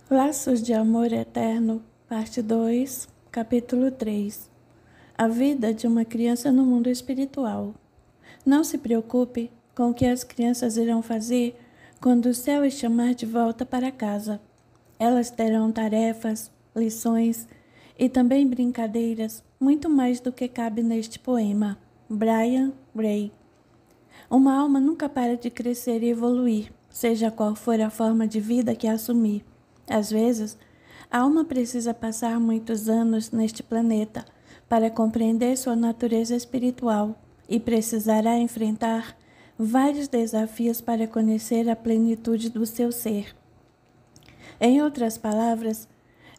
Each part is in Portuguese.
Laços de Amor Eterno, Parte 2, Capítulo 3. A vida de uma criança no mundo espiritual. Não se preocupe com o que as crianças irão fazer quando o céu as chamar de volta para casa. Elas terão tarefas, lições e também brincadeiras, muito mais do que cabe neste poema. Brian Gray. Uma alma nunca para de crescer e evoluir, seja qual for a forma de vida que assumir. Às vezes, a alma precisa passar muitos anos neste planeta para compreender sua natureza espiritual e precisará enfrentar vários desafios para conhecer a plenitude do seu ser. Em outras palavras,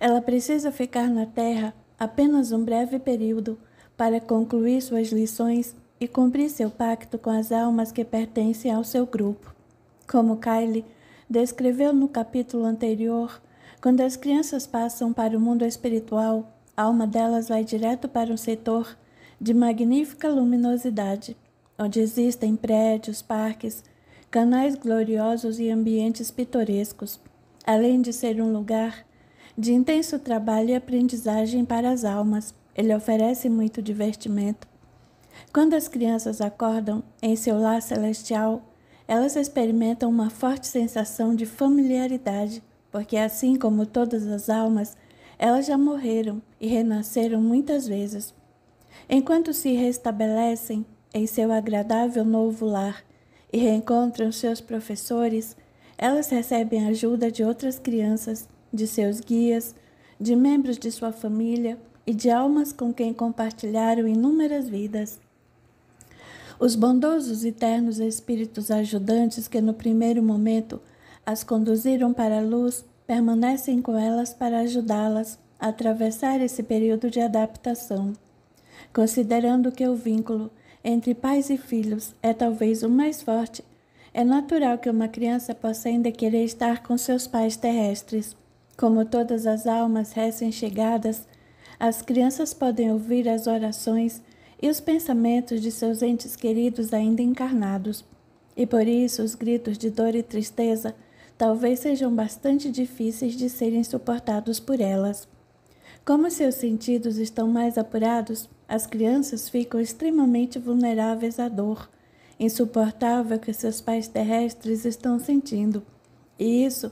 ela precisa ficar na Terra apenas um breve período para concluir suas lições e cumprir seu pacto com as almas que pertencem ao seu grupo. Como Kylie descreveu no capítulo anterior, quando as crianças passam para o mundo espiritual, a alma delas vai direto para um setor de magnífica luminosidade, onde existem prédios, parques, canais gloriosos e ambientes pitorescos, além de ser um lugar de intenso trabalho e aprendizagem para as almas. Ele oferece muito divertimento. Quando as crianças acordam em seu lar celestial, elas experimentam uma forte sensação de familiaridade, porque assim como todas as almas, elas já morreram e renasceram muitas vezes. Enquanto se restabelecem em seu agradável novo lar e reencontram seus professores, elas recebem a ajuda de outras crianças, de seus guias, de membros de sua família e de almas com quem compartilharam inúmeras vidas. Os bondosos e ternos espíritos ajudantes que no primeiro momento as conduziram para a luz permanecem com elas para ajudá-las a atravessar esse período de adaptação. Considerando que o vínculo entre pais e filhos é talvez o mais forte, é natural que uma criança possa ainda querer estar com seus pais terrestres. Como todas as almas recém-chegadas, as crianças podem ouvir as orações e os pensamentos de seus entes queridos ainda encarnados, e por isso os gritos de dor e tristeza talvez sejam bastante difíceis de serem suportados por elas. Como seus sentidos estão mais apurados, as crianças ficam extremamente vulneráveis à dor insuportável que seus pais terrestres estão sentindo, e isso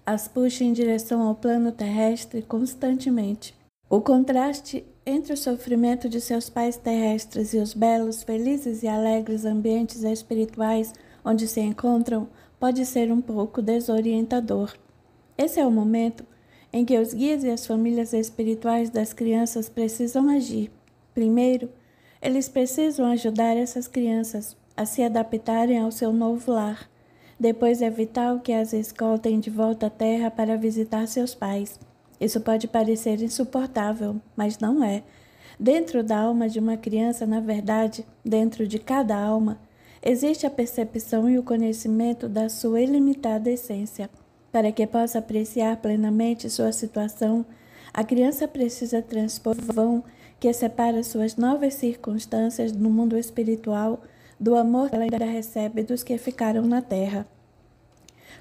as puxa em direção ao plano terrestre constantemente. O contraste entre o sofrimento de seus pais terrestres e os belos, felizes e alegres ambientes espirituais onde se encontram pode ser um pouco desorientador. Esse é o momento em que os guias e as famílias espirituais das crianças precisam agir. Primeiro, eles precisam ajudar essas crianças a se adaptarem ao seu novo lar. Depois é vital que as escoltem de volta à Terra para visitar seus pais. Isso pode parecer insuportável, mas não é. Dentro da alma de uma criança, na verdade, dentro de cada alma, existe a percepção e o conhecimento da sua ilimitada essência. Para que possa apreciar plenamente sua situação, a criança precisa transpor o vão que separa suas novas circunstâncias no mundo espiritual do amor que ela ainda recebe dos que ficaram na Terra.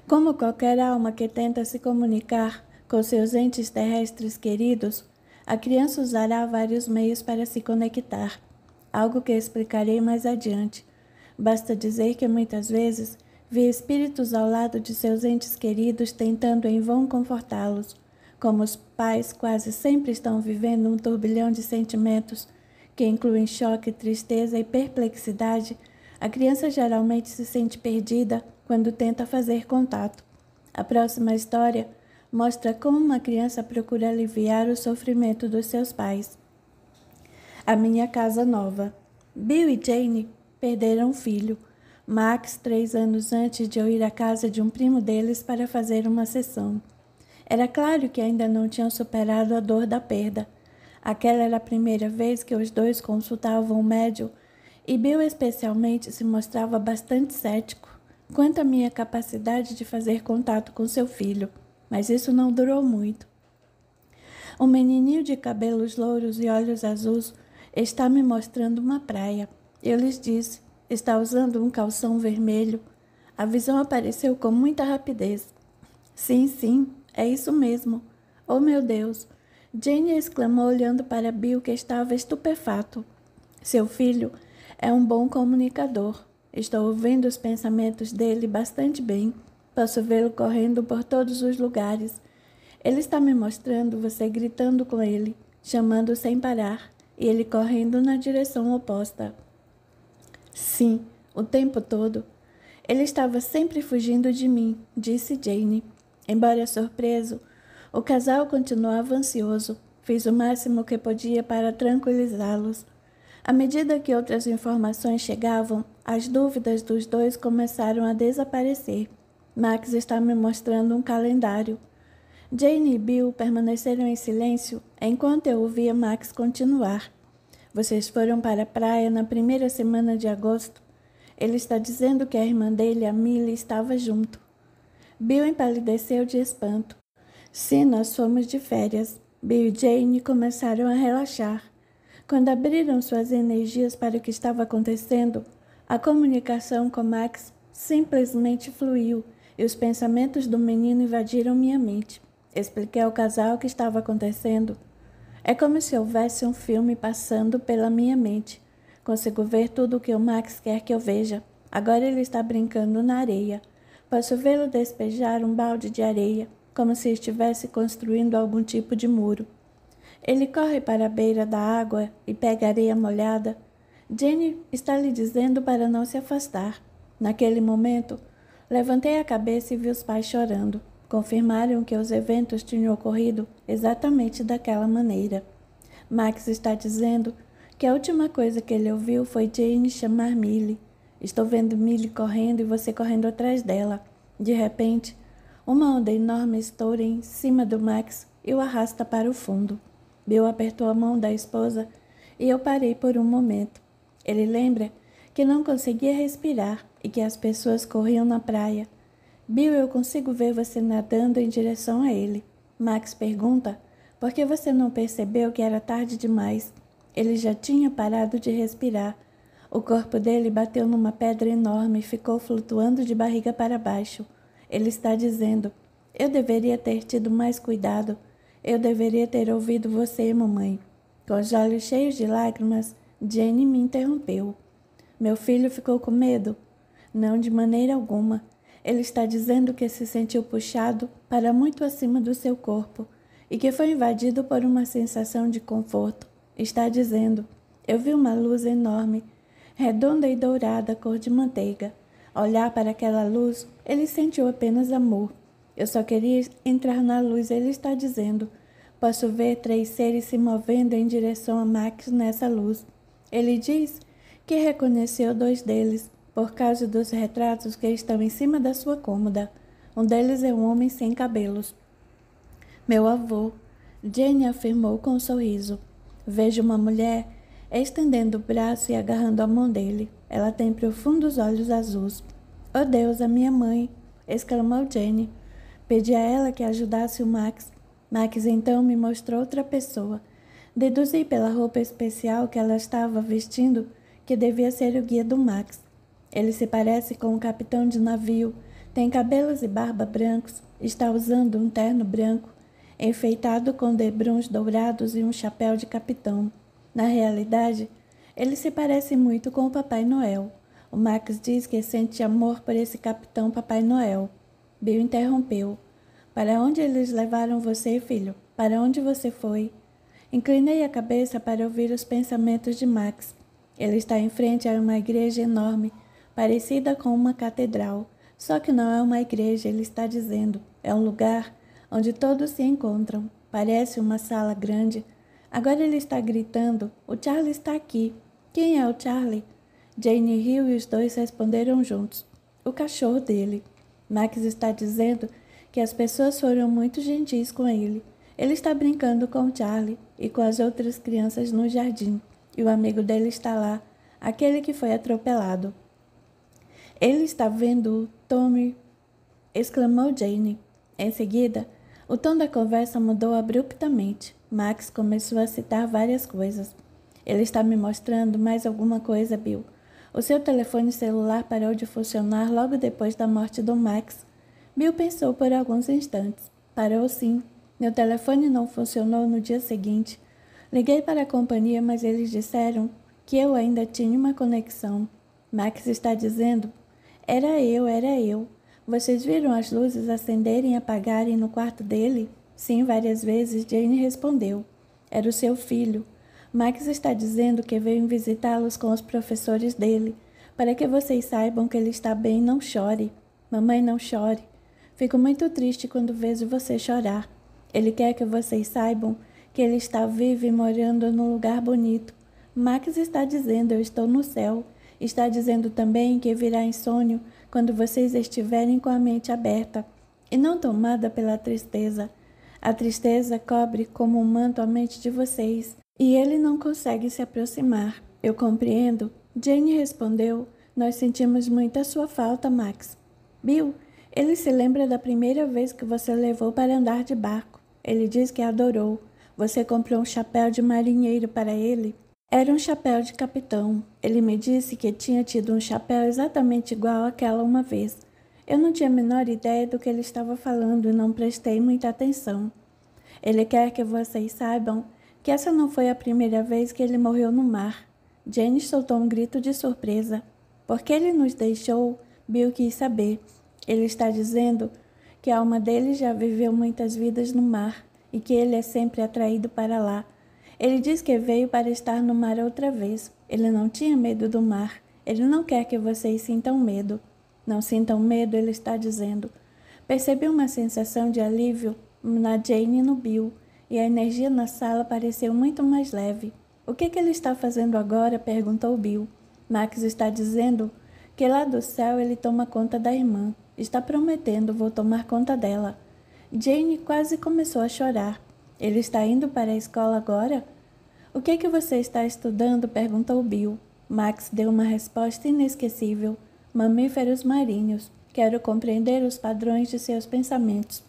Como qualquer alma que tenta se comunicar com seus entes terrestres queridos, a criança usará vários meios para se conectar, algo que explicarei mais adiante. Basta dizer que muitas vezes vê espíritos ao lado de seus entes queridos tentando em vão confortá-los. Como os pais quase sempre estão vivendo um turbilhão de sentimentos que incluem choque, tristeza e perplexidade, a criança geralmente se sente perdida quando tenta fazer contato. A próxima história mostra como uma criança procura aliviar o sofrimento dos seus pais. A minha casa nova. Bill e Jane perderam um filho, Max, 3 anos antes de eu ir à casa de um primo deles para fazer uma sessão. Era claro que ainda não tinham superado a dor da perda. Aquela era a primeira vez que os dois consultavam um médium, e Bill especialmente se mostrava bastante cético quanto à minha capacidade de fazer contato com seu filho, mas isso não durou muito. Um menininho de cabelos louros e olhos azuis está me mostrando uma praia. Eu lhes disse, está usando um calção vermelho. A visão apareceu com muita rapidez. Sim, É isso mesmo. Oh, meu Deus! Jane exclamou olhando para Bill, que estava estupefato. Seu filho é um bom comunicador. Estou ouvindo os pensamentos dele bastante bem. Posso vê-lo correndo por todos os lugares. Ele está me mostrando você gritando com ele, chamando sem parar, e ele correndo na direção oposta. Sim, o tempo todo. Ele estava sempre fugindo de mim, disse Jane. Embora surpreso, o casal continuava ansioso. Fiz o máximo que podia para tranquilizá-los. À medida que outras informações chegavam, as dúvidas dos dois começaram a desaparecer. Max está me mostrando um calendário. Jane e Bill permaneceram em silêncio enquanto eu ouvia Max continuar. Vocês foram para a praia na primeira semana de agosto. Ele está dizendo que a irmã dele, a Millie, estava junto. Bill empalideceu de espanto. Sim, nós fomos de férias. Bill e Jane começaram a relaxar. Quando abriram suas energias para o que estava acontecendo, a comunicação com Max simplesmente fluiu e os pensamentos do menino invadiram minha mente. Expliquei ao casal o que estava acontecendo. É como se houvesse um filme passando pela minha mente. Consigo ver tudo o que o Max quer que eu veja. Agora ele está brincando na areia. Posso vê-lo despejar um balde de areia, como se estivesse construindo algum tipo de muro. Ele corre para a beira da água e pega areia molhada. Jane está lhe dizendo para não se afastar. Naquele momento, levantei a cabeça e vi os pais chorando. Confirmaram que os eventos tinham ocorrido exatamente daquela maneira. Max está dizendo que a última coisa que ele ouviu foi Jane chamar Millie. Estou vendo Millie correndo e você correndo atrás dela. De repente, uma onda enorme estoura em cima do Max e o arrasta para o fundo. Bill apertou a mão da esposa e eu parei por um momento. Ele lembra que não conseguia respirar e que as pessoas corriam na praia. Bill, eu consigo ver você nadando em direção a ele. Max pergunta por que você não percebeu que era tarde demais. Ele já tinha parado de respirar. O corpo dele bateu numa pedra enorme e ficou flutuando de barriga para baixo. Ele está dizendo, eu deveria ter tido mais cuidado. Eu deveria ter ouvido você, mamãe. Com os olhos cheios de lágrimas, Jane me interrompeu. Meu filho ficou com medo? Não, de maneira alguma. Ele está dizendo que se sentiu puxado para muito acima do seu corpo e que foi invadido por uma sensação de conforto. Está dizendo, eu vi uma luz enorme, redonda e dourada, cor de manteiga. Ao olhar para aquela luz, ele sentiu apenas amor. Eu só queria entrar na luz, ele está dizendo. Posso ver 3 seres se movendo em direção a Max nessa luz. Ele diz que reconheceu 2 deles, por causa dos retratos que estão em cima da sua cômoda. Um deles é um homem sem cabelos. Meu avô, Jane afirmou com um sorriso. Vejo uma mulher estendendo o braço e agarrando a mão dele. Ela tem profundos olhos azuis. Oh Deus, a minha mãe! Exclamou Jane. Pedi a ela que ajudasse o Max. Max então me mostrou outra pessoa. Deduzi pela roupa especial que ela estava vestindo que devia ser o guia do Max. Ele se parece com um capitão de navio, tem cabelos e barba brancos, está usando um terno branco, enfeitado com debrons dourados e um chapéu de capitão. Na realidade, ele se parece muito com o Papai Noel. O Max diz que sente amor por esse capitão Papai Noel. Bill interrompeu. Para onde eles levaram você, filho? Para onde você foi? Inclinei a cabeça para ouvir os pensamentos de Max. Ele está em frente a uma igreja enorme, parecida com uma catedral. Só que não é uma igreja, ele está dizendo. É um lugar onde todos se encontram. Parece uma sala grande. Agora ele está gritando. O Charlie está aqui. Quem é o Charlie? Jane riu e os dois responderam juntos. O cachorro dele. Max está dizendo que as pessoas foram muito gentis com ele. Ele está brincando com o Charlie e com as outras crianças no jardim. E o amigo dele está lá, aquele que foi atropelado. Ele está vendo Tommy, exclamou Jane. Em seguida, o tom da conversa mudou abruptamente. Max começou a citar várias coisas. Ele está me mostrando mais alguma coisa, Bill. O seu telefone celular parou de funcionar logo depois da morte do Max. Bill pensou por alguns instantes. Parou sim. Meu telefone não funcionou no dia seguinte. Liguei para a companhia, mas eles disseram que eu ainda tinha uma conexão. Max está dizendo: Era eu. Vocês viram as luzes acenderem e apagarem no quarto dele? Sim, várias vezes, Jane respondeu. Era o seu filho. Max está dizendo que veio visitá-los com os professores dele. Para que vocês saibam que ele está bem, não chore. Mamãe, não chore. Fico muito triste quando vejo você chorar. Ele quer que vocês saibam que ele está vivo e morando num lugar bonito. Max está dizendo: eu estou no céu. Está dizendo também que virá em sonho quando vocês estiverem com a mente aberta e não tomada pela tristeza. A tristeza cobre como um manto a mente de vocês e ele não consegue se aproximar. Eu compreendo. Jane respondeu: Nós sentimos muito a sua falta, Max. Bill, ele se lembra da primeira vez que você o levou para andar de barco. Ele diz que adorou. Você comprou um chapéu de marinheiro para ele? Era um chapéu de capitão. Ele me disse que tinha tido um chapéu exatamente igual àquela uma vez. Eu não tinha a menor ideia do que ele estava falando e não prestei muita atenção. Ele quer que vocês saibam que essa não foi a primeira vez que ele morreu no mar. Jane soltou um grito de surpresa. Porque ele nos deixou, Bill quis saber. Ele está dizendo que a alma dele já viveu muitas vidas no mar e que ele é sempre atraído para lá. Ele diz que veio para estar no mar outra vez. Ele não tinha medo do mar. Ele não quer que vocês sintam medo. Não sintam medo, ele está dizendo. Percebi uma sensação de alívio na Jane e no Bill, e a energia na sala pareceu muito mais leve. O que ele está fazendo agora? Perguntou Bill. Max está dizendo que lá do céu ele toma conta da irmã. Está prometendo, vou tomar conta dela. Jane quase começou a chorar. Ele está indo para a escola agora? O que você está estudando? Perguntou Bill. Max deu uma resposta inesquecível. Mamíferos marinhos. Quero compreender os padrões de seus pensamentos.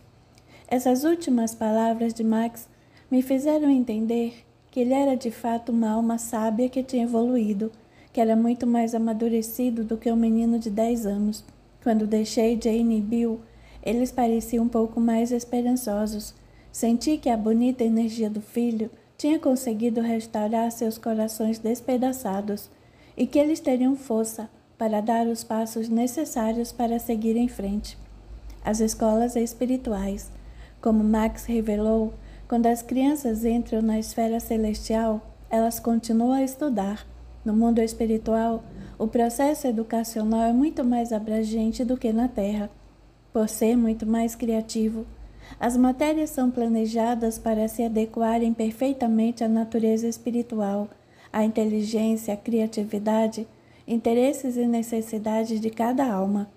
Essas últimas palavras de Max me fizeram entender que ele era de fato uma alma sábia que tinha evoluído, que era muito mais amadurecido do que um menino de 10 anos. Quando deixei Jane e Bill, eles pareciam um pouco mais esperançosos. Senti que a bonita energia do filho tinha conseguido restaurar seus corações despedaçados e que eles teriam força para dar os passos necessários para seguir em frente. As escolas espirituais. Como Max revelou, quando as crianças entram na esfera celestial, elas continuam a estudar. No mundo espiritual, o processo educacional é muito mais abrangente do que na Terra. Por ser muito mais criativo, as matérias são planejadas para se adequarem perfeitamente à natureza espiritual, à inteligência, à criatividade, interesses e necessidades de cada alma.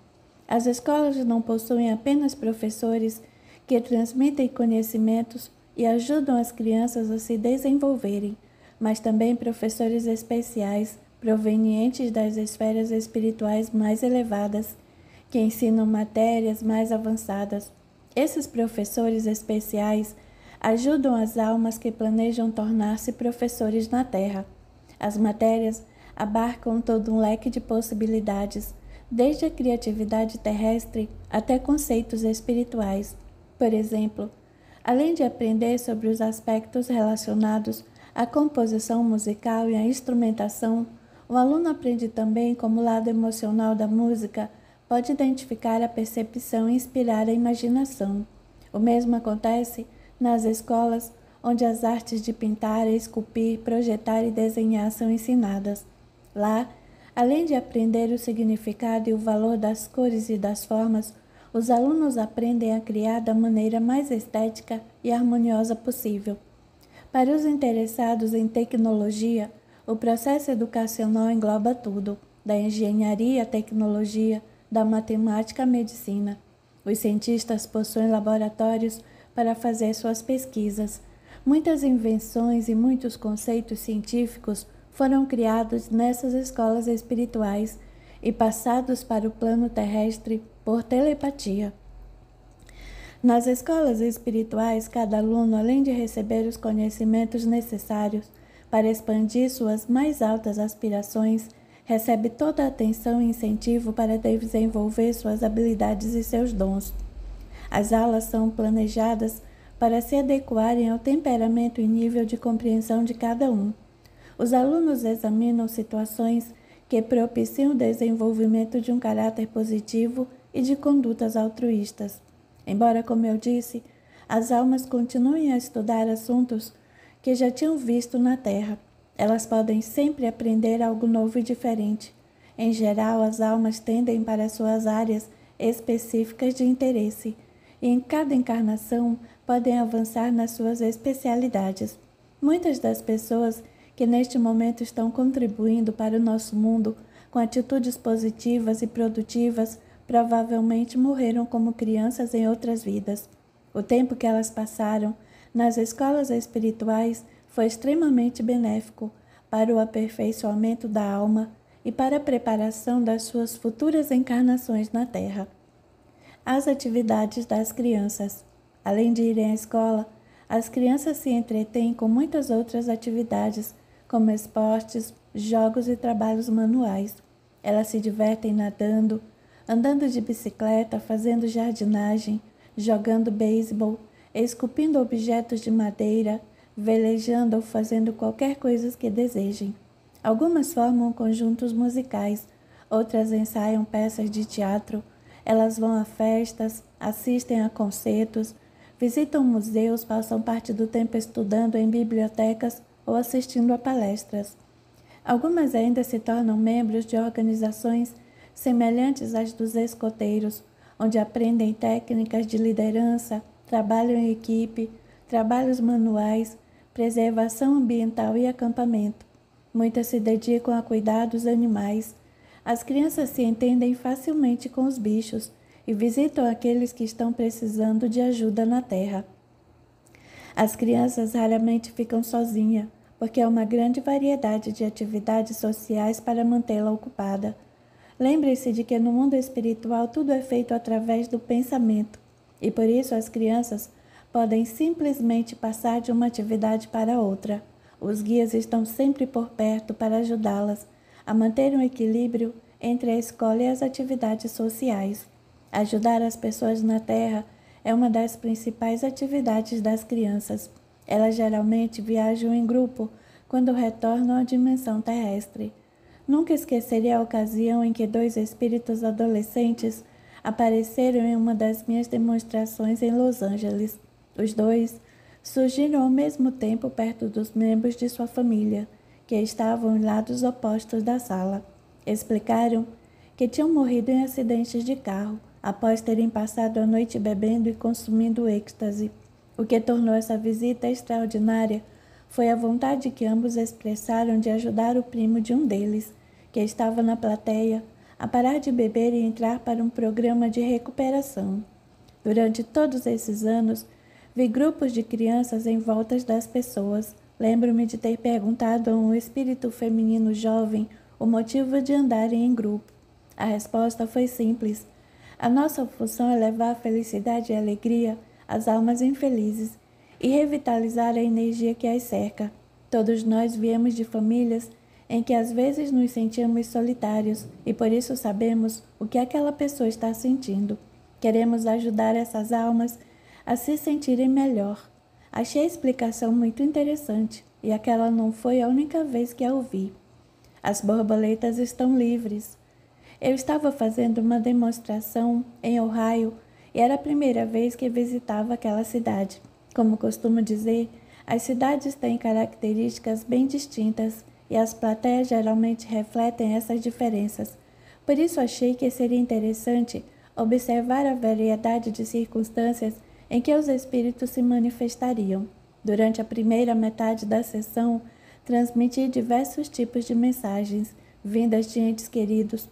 As escolas não possuem apenas professores que transmitem conhecimentos e ajudam as crianças a se desenvolverem, mas também professores especiais provenientes das esferas espirituais mais elevadas, que ensinam matérias mais avançadas. Esses professores especiais ajudam as almas que planejam tornar-se professores na Terra. As matérias abarcam todo um leque de possibilidades, desde a criatividade terrestre até conceitos espirituais. Por exemplo, além de aprender sobre os aspectos relacionados à composição musical e à instrumentação, o aluno aprende também como o lado emocional da música pode identificar a percepção e inspirar a imaginação. O mesmo acontece nas escolas, onde as artes de pintar, esculpir, projetar e desenhar são ensinadas. Lá, além de aprender o significado e o valor das cores e das formas, os alunos aprendem a criar da maneira mais estética e harmoniosa possível. Para os interessados em tecnologia, o processo educacional engloba tudo, da engenharia à tecnologia, da matemática à medicina. Os cientistas possuem laboratórios para fazer suas pesquisas. Muitas invenções e muitos conceitos científicos foram criados nessas escolas espirituais e passados para o plano terrestre por telepatia. Nas escolas espirituais, cada aluno, além de receber os conhecimentos necessários para expandir suas mais altas aspirações, recebe toda a atenção e incentivo para desenvolver suas habilidades e seus dons. As aulas são planejadas para se adequarem ao temperamento e nível de compreensão de cada um. Os alunos examinam situações que propiciam o desenvolvimento de um caráter positivo e de condutas altruístas. Embora, como eu disse, as almas continuem a estudar assuntos que já tinham visto na Terra. Elas podem sempre aprender algo novo e diferente. Em geral, as almas tendem para suas áreas específicas de interesse e em cada encarnação podem avançar nas suas especialidades. Muitas das pessoas que neste momento estão contribuindo para o nosso mundo com atitudes positivas e produtivas provavelmente morreram como crianças em outras vidas. O tempo que elas passaram nas escolas espirituais foi extremamente benéfico para o aperfeiçoamento da alma e para a preparação das suas futuras encarnações na Terra. As atividades das crianças. Além de irem à escola, as crianças se entretêm com muitas outras atividades, como esportes, jogos e trabalhos manuais. Elas se divertem nadando, andando de bicicleta, fazendo jardinagem, jogando beisebol, esculpindo objetos de madeira, velejando ou fazendo qualquer coisa que desejem. Algumas formam conjuntos musicais, outras ensaiam peças de teatro. Elas vão a festas, assistem a concertos, visitam museus, passam parte do tempo estudando em bibliotecas ou assistindo a palestras. Algumas ainda se tornam membros de organizações semelhantes às dos escoteiros, onde aprendem técnicas de liderança, trabalho em equipe, trabalhos manuais, preservação ambiental e acampamento. Muitas se dedicam a cuidar dos animais. As crianças se entendem facilmente com os bichos e visitam aqueles que estão precisando de ajuda na terra. As crianças raramente ficam sozinhas, porque há uma grande variedade de atividades sociais para mantê-la ocupada. Lembre-se de que no mundo espiritual tudo é feito através do pensamento, e por isso as crianças podem simplesmente passar de uma atividade para outra. Os guias estão sempre por perto para ajudá-las a manter um equilíbrio entre a escola e as atividades sociais. Ajudar as pessoas na Terra é uma das principais atividades das crianças. Elas geralmente viajam em grupo quando retornam à dimensão terrestre. Nunca esquecerei a ocasião em que 2 espíritos adolescentes apareceram em uma das minhas demonstrações em Los Angeles. Os 2 surgiram ao mesmo tempo perto dos membros de sua família, que estavam em lados opostos da sala. Explicaram que tinham morrido em acidentes de carro, após terem passado a noite bebendo e consumindo êxtase. O que tornou essa visita extraordinária foi a vontade que ambos expressaram de ajudar o primo de um deles, que estava na plateia, a parar de beber e entrar para um programa de recuperação. Durante todos esses anos, vi grupos de crianças em volta das pessoas. Lembro-me de ter perguntado a um espírito feminino jovem o motivo de andarem em grupo. A resposta foi simples. A nossa função é levar felicidade e alegria às almas infelizes e revitalizar a energia que as cerca. Todos nós viemos de famílias em que às vezes nos sentimos solitários e por isso sabemos o que aquela pessoa está sentindo. Queremos ajudar essas almas a se sentirem melhor. Achei a explicação muito interessante e aquela não foi a única vez que a ouvi. As borboletas estão livres. Eu estava fazendo uma demonstração em Ohio e era a primeira vez que visitava aquela cidade. Como costumo dizer, as cidades têm características bem distintas e as plateias geralmente refletem essas diferenças. Por isso achei que seria interessante observar a variedade de circunstâncias em que os espíritos se manifestariam. Durante a primeira metade da sessão, transmiti diversos tipos de mensagens, vindas de entes queridos.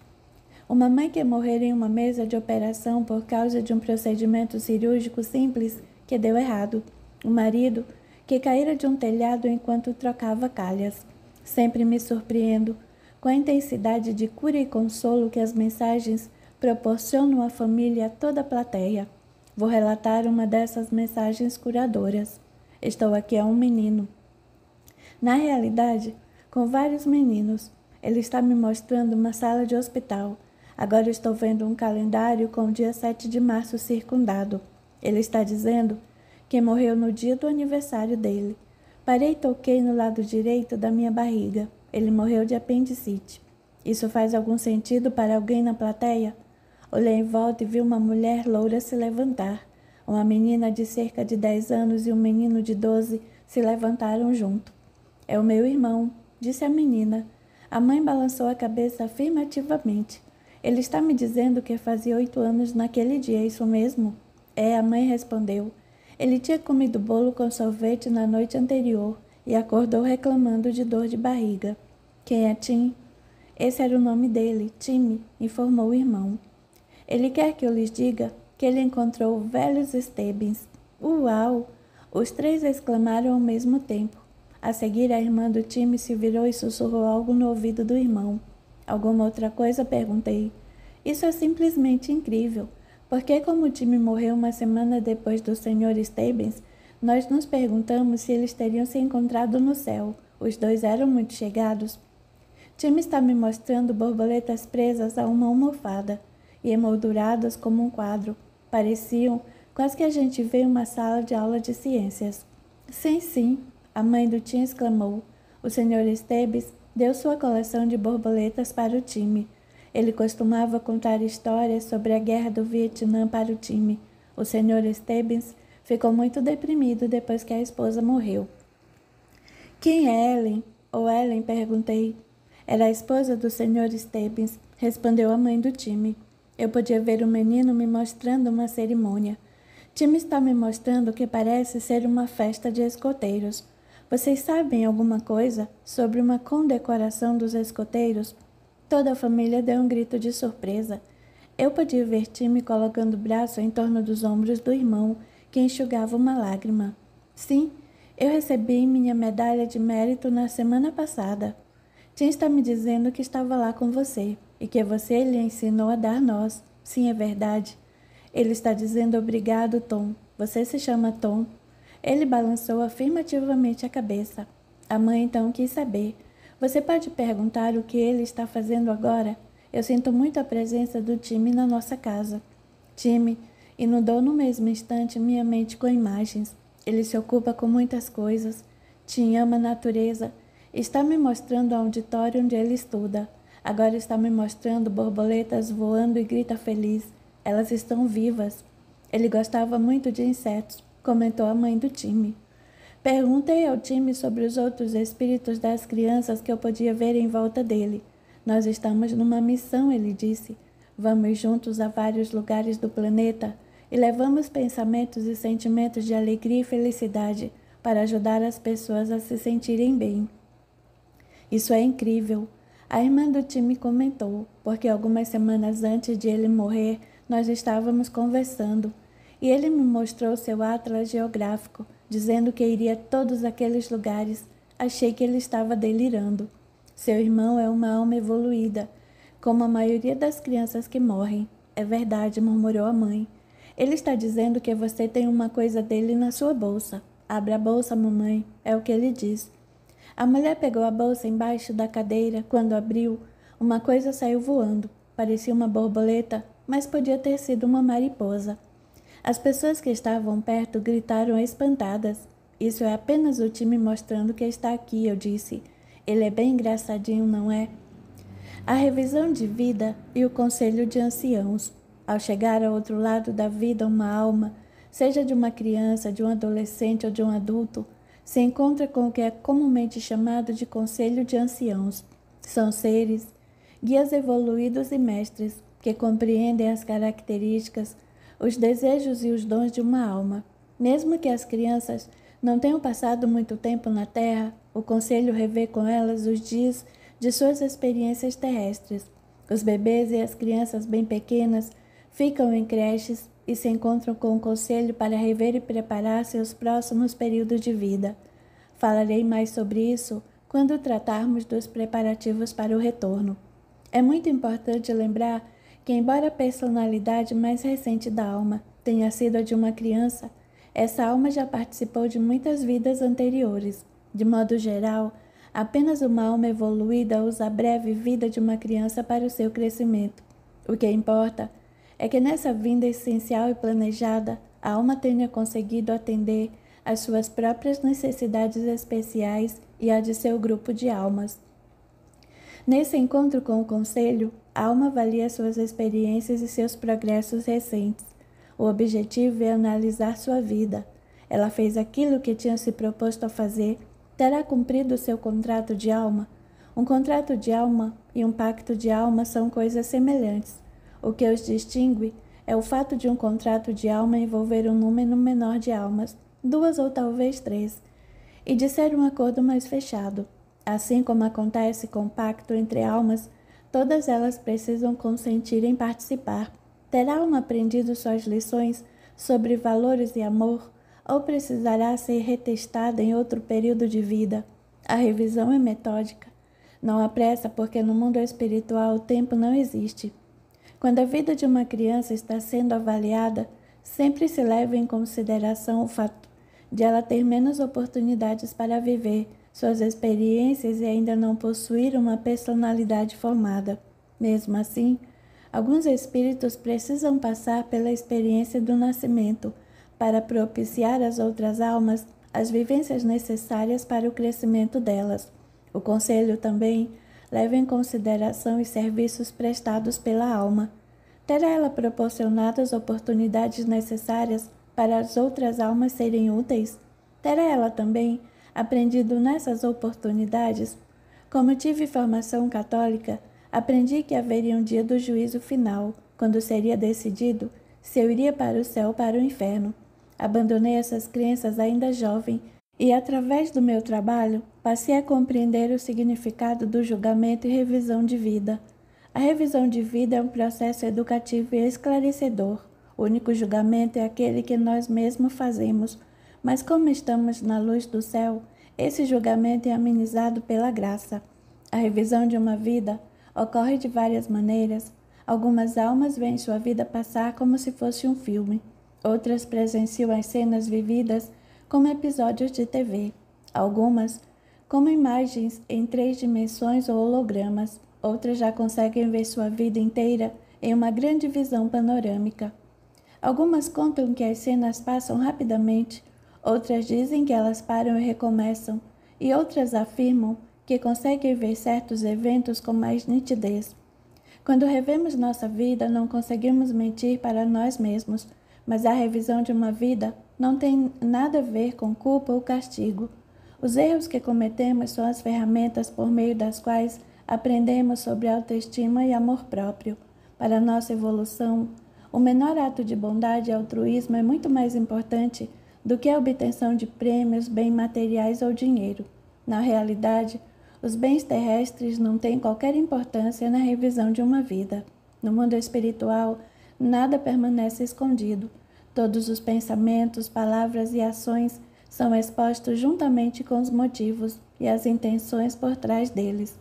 Uma mãe que morrera em uma mesa de operação por causa de um procedimento cirúrgico simples que deu errado. O marido que caíra de um telhado enquanto trocava calhas. Sempre me surpreendo com a intensidade de cura e consolo que as mensagens proporcionam à família e a toda a plateia. Vou relatar uma dessas mensagens curadoras. Estou aqui a um menino. Na realidade, com vários meninos. Ele está me mostrando uma sala de hospital. Agora estou vendo um calendário com o dia 7 de março circundado. Ele está dizendo que morreu no dia do aniversário dele. Parei e toquei no lado direito da minha barriga. Ele morreu de apendicite. Isso faz algum sentido para alguém na plateia? Olhei em volta e vi uma mulher loura se levantar. Uma menina de cerca de 10 anos e um menino de 12 se levantaram junto. É o meu irmão, disse a menina. A mãe balançou a cabeça afirmativamente. Ele está me dizendo que fazia 8 anos naquele dia, é isso mesmo? É, a mãe respondeu. Ele tinha comido bolo com sorvete na noite anterior e acordou reclamando de dor de barriga. Quem é Tim? Esse era o nome dele, Tim, informou o irmão. Ele quer que eu lhes diga que ele encontrou velhos Stebbins. Uau! Os três exclamaram ao mesmo tempo. A seguir, a irmã do Tim se virou e sussurrou algo no ouvido do irmão. Alguma outra coisa? Perguntei. Isso é simplesmente incrível, porque como o Tim morreu uma semana depois do Sr. Stebbins, nós nos perguntamos se eles teriam se encontrado no céu. Os dois eram muito chegados. Tim está me mostrando borboletas presas a uma almofada e emolduradas como um quadro. Pareciam quase que a gente vê em uma sala de aula de ciências. Sim, sim, a mãe do Tim exclamou. O Sr. Stebbins deu sua coleção de borboletas para o time. Ele costumava contar histórias sobre a guerra do Vietnã para o time. O Sr. Stebbins ficou muito deprimido depois que a esposa morreu. Quem é Ellen? Ou Ellen? Perguntei. Era a esposa do Sr. Stebbins, respondeu a mãe do time. Eu podia ver o menino me mostrando uma cerimônia. Tim está me mostrando que parece ser uma festa de escoteiros. Vocês sabem alguma coisa sobre uma condecoração dos escoteiros? Toda a família deu um grito de surpresa. Eu podia ver Tim colocando o braço em torno dos ombros do irmão, que enxugava uma lágrima. Sim, eu recebi minha medalha de mérito na semana passada. Tim está me dizendo que estava lá com você e que você lhe ensinou a dar nós. Sim, é verdade. Ele está dizendo obrigado, Tom. Você se chama Tom? Ele balançou afirmativamente a cabeça. A mãe então quis saber. Você pode perguntar o que ele está fazendo agora? Eu sinto muito a presença do time na nossa casa. Time inundou no mesmo instante minha mente com imagens. Ele se ocupa com muitas coisas. Tim ama a natureza. Está me mostrando o auditório onde ele estuda. Agora está me mostrando borboletas voando e grita feliz. Elas estão vivas. Ele gostava muito de insetos, comentou a mãe do time. Perguntei ao time sobre os outros espíritos das crianças que eu podia ver em volta dele. Nós estamos numa missão, ele disse. Vamos juntos a vários lugares do planeta e levamos pensamentos e sentimentos de alegria e felicidade para ajudar as pessoas a se sentirem bem. Isso é incrível. A irmã do time comentou, porque algumas semanas antes de ele morrer, nós estávamos conversando, e ele me mostrou seu atlas geográfico, dizendo que iria a todos aqueles lugares. Achei que ele estava delirando. Seu irmão é uma alma evoluída, como a maioria das crianças que morrem. É verdade, murmurou a mãe. Ele está dizendo que você tem uma coisa dele na sua bolsa. Abra a bolsa, mamãe, é o que ele diz. A mulher pegou a bolsa embaixo da cadeira. Quando abriu, uma coisa saiu voando. Parecia uma borboleta, mas podia ter sido uma mariposa. As pessoas que estavam perto gritaram espantadas. Isso é apenas o time mostrando que está aqui, eu disse. Ele é bem engraçadinho, não é? A revisão de vida e o conselho de anciãos. Ao chegar ao outro lado da vida, uma alma, seja de uma criança, de um adolescente ou de um adulto, se encontra com o que é comumente chamado de conselho de anciãos. São seres, guias evoluídos e mestres, que compreendem as características, os desejos e os dons de uma alma. Mesmo que as crianças não tenham passado muito tempo na Terra, o conselho revê com elas os dias de suas experiências terrestres. Os bebês e as crianças bem pequenas ficam em creches e se encontram com o conselho para rever e preparar seus próximos períodos de vida. Falarei mais sobre isso quando tratarmos dos preparativos para o retorno. É muito importante lembrar que, embora a personalidade mais recente da alma tenha sido a de uma criança, essa alma já participou de muitas vidas anteriores. De modo geral, apenas uma alma evoluída usa a breve vida de uma criança para o seu crescimento. O que importa é que nessa vinda essencial e planejada, a alma tenha conseguido atender às suas próprias necessidades especiais e à de seu grupo de almas. Nesse encontro com o conselho, a alma avalia suas experiências e seus progressos recentes. O objetivo é analisar sua vida. Ela fez aquilo que tinha se proposto a fazer? Terá cumprido seu contrato de alma? Um contrato de alma e um pacto de alma são coisas semelhantes. O que os distingue é o fato de um contrato de alma envolver um número menor de almas, 2 ou talvez 3, e de ser um acordo mais fechado. Assim como acontece com o pacto entre almas, todas elas precisam consentir em participar. Terá a alma aprendido suas lições sobre valores e amor, ou precisará ser retestada em outro período de vida? A revisão é metódica. Não há pressa, porque no mundo espiritual o tempo não existe. Quando a vida de uma criança está sendo avaliada, sempre se leva em consideração o fato de ela ter menos oportunidades para viver suas experiências e ainda não possuir uma personalidade formada. Mesmo assim, alguns espíritos precisam passar pela experiência do nascimento para propiciar às outras almas as vivências necessárias para o crescimento delas. O conselho também leva em consideração os serviços prestados pela alma. Terá ela proporcionado as oportunidades necessárias para as outras almas serem úteis? Terá ela também aprendido nessas oportunidades? Como tive formação católica, aprendi que haveria um dia do juízo final, quando seria decidido se eu iria para o céu ou para o inferno. Abandonei essas crenças ainda jovem e, através do meu trabalho, passei a compreender o significado do julgamento e revisão de vida. A revisão de vida é um processo educativo e esclarecedor. O único julgamento é aquele que nós mesmos fazemos, mas como estamos na luz do céu, esse julgamento é amenizado pela graça. A revisão de uma vida ocorre de várias maneiras. Algumas almas veem sua vida passar como se fosse um filme. Outras presenciam as cenas vividas como episódios de TV. Algumas, como imagens em 3 dimensões ou hologramas. Outras já conseguem ver sua vida inteira em uma grande visão panorâmica. Algumas contam que as cenas passam rapidamente, outras dizem que elas param e recomeçam, e outras afirmam que conseguem ver certos eventos com mais nitidez. Quando revemos nossa vida, não conseguimos mentir para nós mesmos, mas a revisão de uma vida não tem nada a ver com culpa ou castigo. Os erros que cometemos são as ferramentas por meio das quais aprendemos sobre autoestima e amor próprio. Para nossa evolução, o menor ato de bondade e altruísmo é muito mais importante do que a obtenção de prêmios, bens materiais ou dinheiro. Na realidade, os bens terrestres não têm qualquer importância na revisão de uma vida. No mundo espiritual, nada permanece escondido. Todos os pensamentos, palavras e ações são expostos juntamente com os motivos e as intenções por trás deles.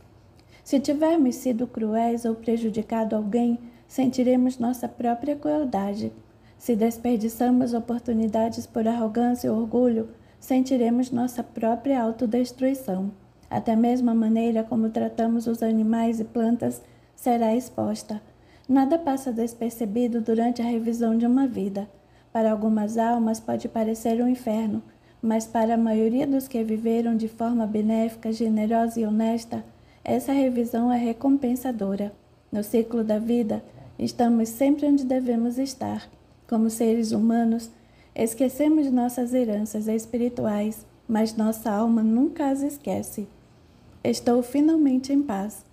Se tivermos sido cruéis ou prejudicado alguém, sentiremos nossa própria crueldade. Se desperdiçamos oportunidades por arrogância ou orgulho, sentiremos nossa própria autodestruição. Até mesmo a maneira como tratamos os animais e plantas será exposta. Nada passa despercebido durante a revisão de uma vida. Para algumas almas pode parecer um inferno, mas para a maioria dos que viveram de forma benéfica, generosa e honesta, essa revisão é recompensadora. No ciclo da vida, estamos sempre onde devemos estar. Como seres humanos, esquecemos nossas heranças espirituais, mas nossa alma nunca as esquece. Estou finalmente em paz.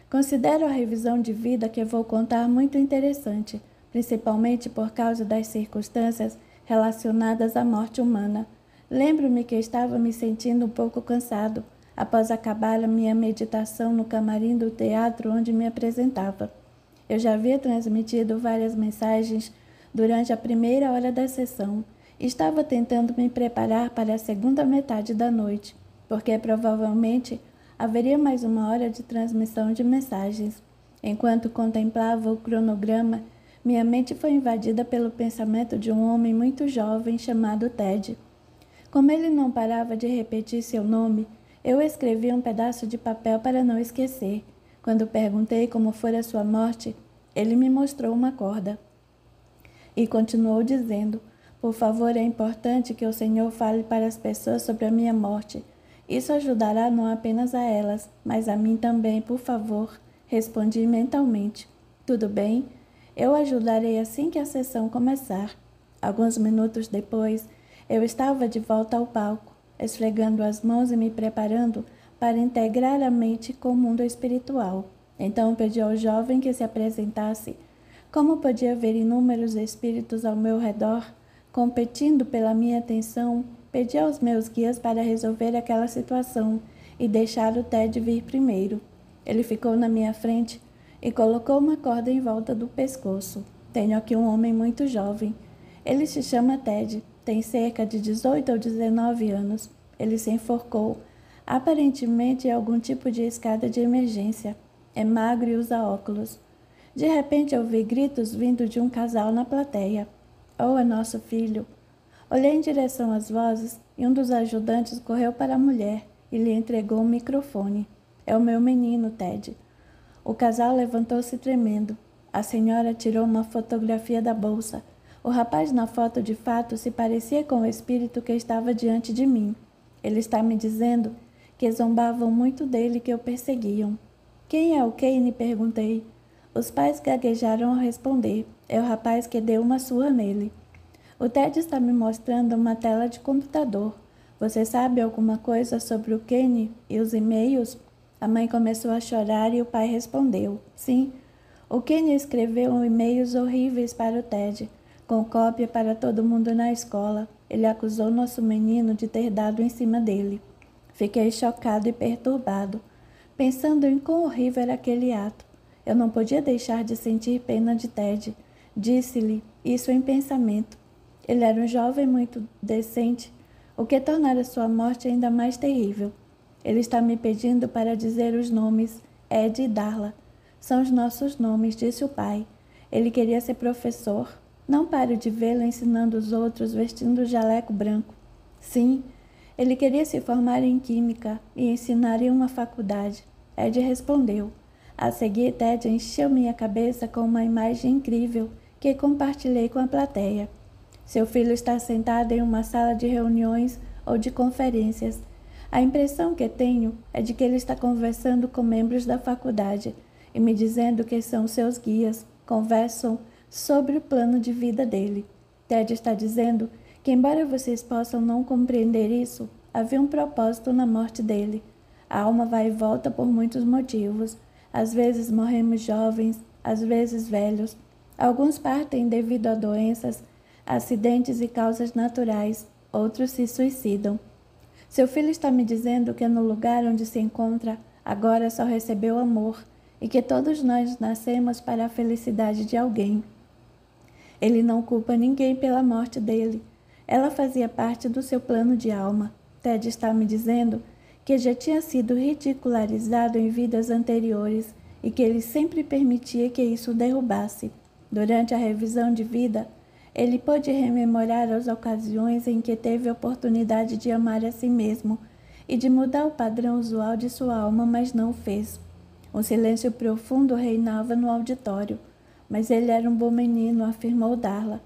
Considero a revisão de vida que vou contar muito interessante, principalmente por causa das circunstâncias relacionadas à morte humana. Lembro-me que estava me sentindo um pouco cansado após acabar a minha meditação no camarim do teatro onde me apresentava. Eu já havia transmitido várias mensagens durante a primeira hora da sessão e estava tentando me preparar para a segunda metade da noite, porque provavelmente haveria mais 1 hora de transmissão de mensagens. Enquanto contemplava o cronograma, minha mente foi invadida pelo pensamento de um homem muito jovem chamado Ted. Como ele não parava de repetir seu nome, eu escrevi um pedaço de papel para não esquecer. Quando perguntei como fora sua morte, ele me mostrou uma corda. E continuou dizendo: Por favor, é importante que o Senhor fale para as pessoas sobre a minha morte. Isso ajudará não apenas a elas, mas a mim também, por favor. Respondi mentalmente. Tudo bem? Eu ajudarei assim que a sessão começar. Alguns minutos depois, eu estava de volta ao palco, esfregando as mãos e me preparando para integrar a mente com o mundo espiritual. Então pedi ao jovem que se apresentasse. Como podia ver inúmeros espíritos ao meu redor, competindo pela minha atenção, pedi aos meus guias para resolver aquela situação e deixar o Ted vir primeiro. Ele ficou na minha frente e colocou uma corda em volta do pescoço. Tenho aqui um homem muito jovem. Ele se chama Ted, tem cerca de 18 ou 19 anos. Ele se enforcou, aparentemente em algum tipo de escada de emergência. É magro e usa óculos. De repente ouvi gritos vindo de um casal na plateia. Oh, é nosso filho! Olhei em direção às vozes e um dos ajudantes correu para a mulher e lhe entregou um microfone. É o meu menino, Ted. O casal levantou-se tremendo. A senhora tirou uma fotografia da bolsa. O rapaz na foto de fato se parecia com o espírito que estava diante de mim. Ele está me dizendo que zombavam muito dele e que o perseguiam. Quem é o Kane? Perguntei. Os pais gaguejaram ao responder. É o rapaz que deu uma surra nele. O Ted está me mostrando uma tela de computador. Você sabe alguma coisa sobre o Kane e os e-mails? A mãe começou a chorar e o pai respondeu. Sim, o Kane escreveu e-mails horríveis para o Ted, com cópia para todo mundo na escola. Ele acusou nosso menino de ter dado em cima dele. Fiquei chocado e perturbado, pensando em quão horrível era aquele ato. Eu não podia deixar de sentir pena de Ted. Disse-lhe isso em pensamento. Ele era um jovem muito decente, o que tornara sua morte ainda mais terrível. Ele está me pedindo para dizer os nomes, Ed e Darla. São os nossos nomes, disse o pai. Ele queria ser professor. Não paro de vê-lo ensinando os outros vestindo o jaleco branco. Sim, ele queria se formar em química e ensinar em uma faculdade. Ed respondeu. A seguir, Ted encheu minha cabeça com uma imagem incrível que compartilhei com a plateia. Seu filho está sentado em uma sala de reuniões ou de conferências. A impressão que tenho é de que ele está conversando com membros da faculdade e me dizendo que são seus guias, conversam sobre o plano de vida dele. Ted está dizendo que, embora vocês possam não compreender isso, havia um propósito na morte dele. A alma vai e volta por muitos motivos. Às vezes morremos jovens, às vezes velhos. Alguns partem devido a doenças, acidentes e causas naturais. Outros se suicidam. Seu filho está me dizendo que no lugar onde se encontra, agora só recebeu amor e que todos nós nascemos para a felicidade de alguém. Ele não culpa ninguém pela morte dele. Ela fazia parte do seu plano de alma. Ted está me dizendo que já tinha sido ridicularizado em vidas anteriores e que ele sempre permitia que isso o derrubasse. Durante a revisão de vida, ele pôde rememorar as ocasiões em que teve a oportunidade de amar a si mesmo e de mudar o padrão usual de sua alma, mas não o fez. Um silêncio profundo reinava no auditório, mas ele era um bom menino, afirmou Darla.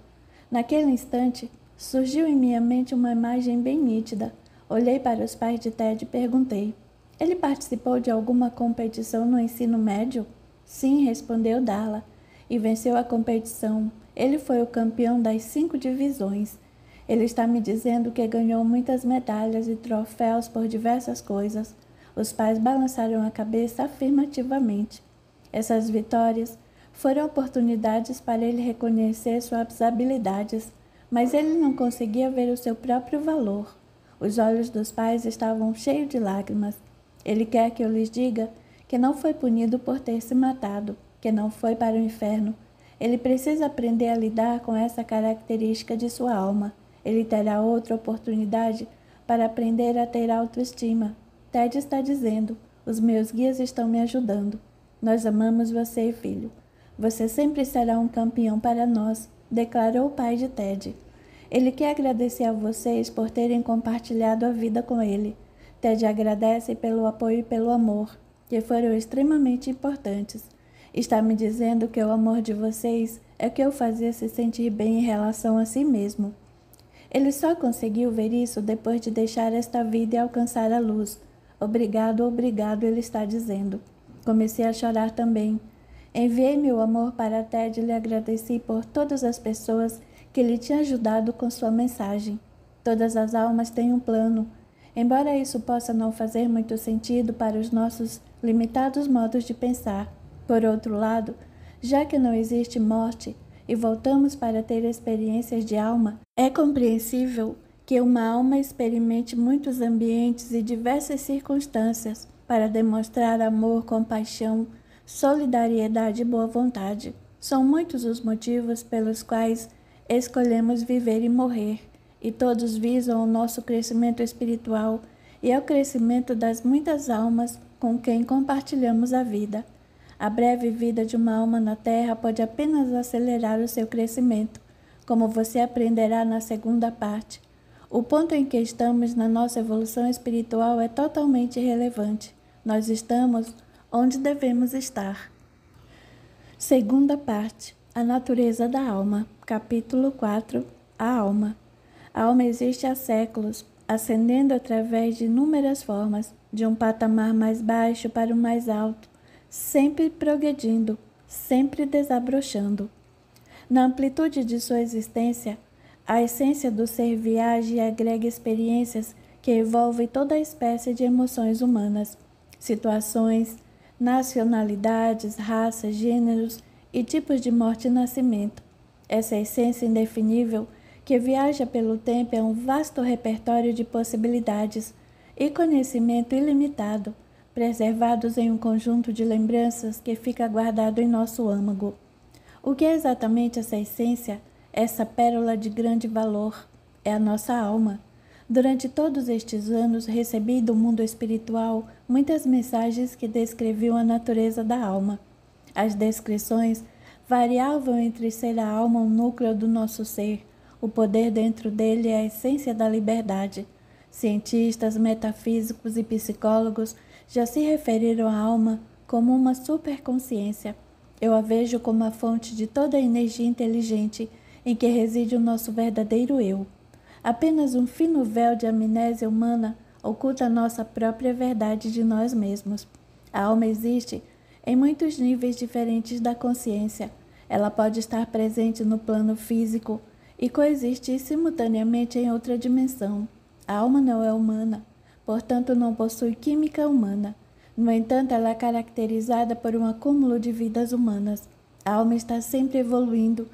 Naquele instante, surgiu em minha mente uma imagem bem nítida. Olhei para os pais de Ted e perguntei. Ele participou de alguma competição no ensino médio? Sim, respondeu Darla, e venceu a competição. Ele foi o campeão das 5 divisões. Ele está me dizendo que ganhou muitas medalhas e troféus por diversas coisas. Os pais balançaram a cabeça afirmativamente. Essas vitórias foram oportunidades para ele reconhecer suas habilidades, mas ele não conseguia ver o seu próprio valor. Os olhos dos pais estavam cheios de lágrimas. Ele quer que eu lhes diga que não foi punido por ter se matado, que não foi para o inferno. Ele precisa aprender a lidar com essa característica de sua alma. Ele terá outra oportunidade para aprender a ter autoestima. Ted está dizendo, os meus guias estão me ajudando. Nós amamos você, filho. Você sempre será um campeão para nós, declarou o pai de Ted. Ele quer agradecer a vocês por terem compartilhado a vida com ele. Ted agradece pelo apoio e pelo amor, que foram extremamente importantes. Está me dizendo que o amor de vocês é que o fazia se sentir bem em relação a si mesmo. Ele só conseguiu ver isso depois de deixar esta vida e alcançar a luz. Obrigado, obrigado, ele está dizendo. Comecei a chorar também. Enviei meu amor para Ted e lhe agradeci por todas as pessoas que lhe tinham ajudado com sua mensagem. Todas as almas têm um plano. Embora isso possa não fazer muito sentido para os nossos limitados modos de pensar. Por outro lado, já que não existe morte e voltamos para ter experiências de alma, é compreensível que uma alma experimente muitos ambientes e diversas circunstâncias para demonstrar amor, compaixão, solidariedade e boa vontade. São muitos os motivos pelos quais escolhemos viver e morrer, e todos visam o nosso crescimento espiritual e ao crescimento das muitas almas com quem compartilhamos a vida. A breve vida de uma alma na Terra pode apenas acelerar o seu crescimento, como você aprenderá na segunda parte. O ponto em que estamos na nossa evolução espiritual é totalmente irrelevante. Nós estamos onde devemos estar. Segunda parte. A natureza da alma. Capítulo 4. A alma. A alma existe há séculos, ascendendo através de inúmeras formas, de um patamar mais baixo para o mais alto, sempre progredindo, sempre desabrochando. Na amplitude de sua existência, a essência do ser viaja e agrega experiências que envolvem toda a espécie de emoções humanas, situações, nacionalidades, raças, gêneros e tipos de morte e nascimento. Essa essência indefinível que viaja pelo tempo é um vasto repertório de possibilidades e conhecimento ilimitado, preservados em um conjunto de lembranças que fica guardado em nosso âmago. O que é exatamente essa essência, essa pérola de grande valor? É a nossa alma. Durante todos estes anos, recebi do mundo espiritual muitas mensagens que descreviam a natureza da alma. As descrições variavam entre ser a alma um núcleo do nosso ser, o poder dentro dele é a essência da liberdade. Cientistas, metafísicos e psicólogos já se referiram à alma como uma superconsciência. Eu a vejo como a fonte de toda a energia inteligente em que reside o nosso verdadeiro eu. Apenas um fino véu de amnésia humana oculta a nossa própria verdade de nós mesmos. A alma existe em muitos níveis diferentes da consciência. Ela pode estar presente no plano físico e coexistir simultaneamente em outra dimensão. A alma não é humana, portanto não possui química humana. No entanto, ela é caracterizada por um acúmulo de vidas humanas. A alma está sempre evoluindo,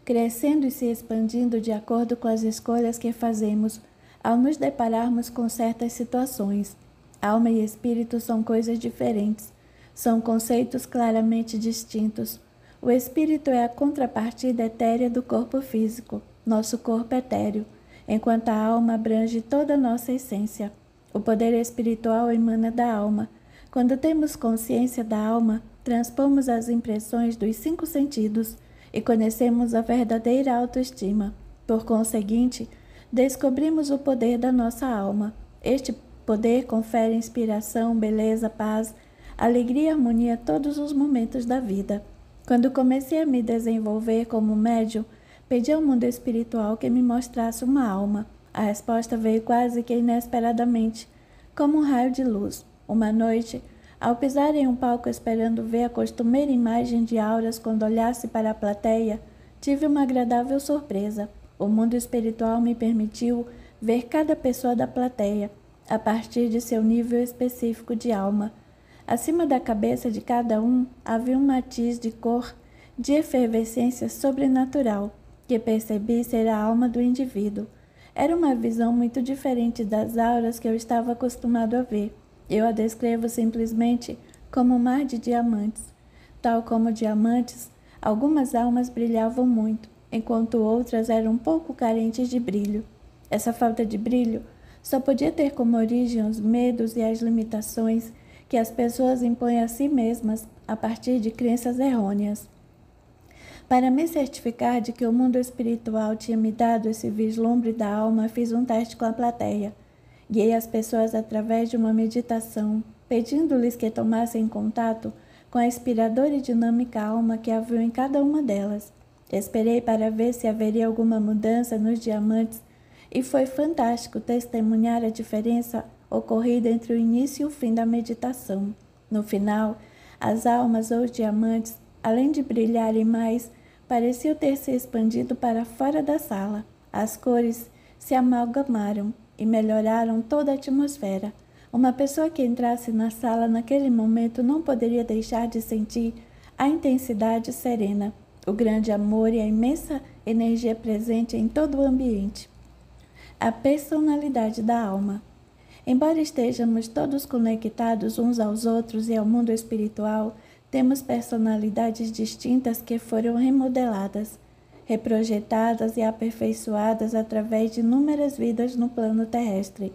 crescendo e se expandindo de acordo com as escolhas que fazemos ao nos depararmos com certas situações. Alma e espírito são coisas diferentes, são conceitos claramente distintos. O espírito é a contrapartida etérea do corpo físico, nosso corpo etéreo, enquanto a alma abrange toda a nossa essência. O poder espiritual emana da alma. Quando temos consciência da alma, transpomos as impressões dos 5 sentidos e conhecemos a verdadeira autoestima. Por conseguinte, descobrimos o poder da nossa alma. Este poder confere inspiração, beleza, paz, alegria e harmonia a todos os momentos da vida. Quando comecei a me desenvolver como médium, pedi ao mundo espiritual que me mostrasse uma alma. A resposta veio quase que inesperadamente, como um raio de luz. Uma noite, ao pisar em um palco esperando ver a costumeira imagem de auras quando olhasse para a plateia, tive uma agradável surpresa. O mundo espiritual me permitiu ver cada pessoa da plateia, a partir de seu nível específico de alma. Acima da cabeça de cada um havia um matiz de cor de efervescência sobrenatural, que percebi ser a alma do indivíduo. Era uma visão muito diferente das auras que eu estava acostumado a ver. Eu a descrevo simplesmente como um mar de diamantes. Tal como diamantes, algumas almas brilhavam muito, enquanto outras eram um pouco carentes de brilho. Essa falta de brilho só podia ter como origem os medos e as limitações que as pessoas impõem a si mesmas a partir de crenças errôneas. Para me certificar de que o mundo espiritual tinha me dado esse vislumbre da alma, fiz um teste com a plateia. Guiei as pessoas através de uma meditação, pedindo-lhes que tomassem contato com a inspiradora e dinâmica alma que havia em cada uma delas. Esperei para ver se haveria alguma mudança nos diamantes e foi fantástico testemunhar a diferença ocorrida entre o início e o fim da meditação. No final, as almas ou os diamantes, além de brilharem mais, pareciam ter se expandido para fora da sala. As cores se amalgamaram e melhoraram toda a atmosfera. Uma pessoa que entrasse na sala naquele momento não poderia deixar de sentir a intensidade serena, o grande amor e a imensa energia presente em todo o ambiente. A personalidade da alma. Embora estejamos todos conectados uns aos outros e ao mundo espiritual, temos personalidades distintas que foram remodeladas, reprojetadas e aperfeiçoadas através de inúmeras vidas no plano terrestre.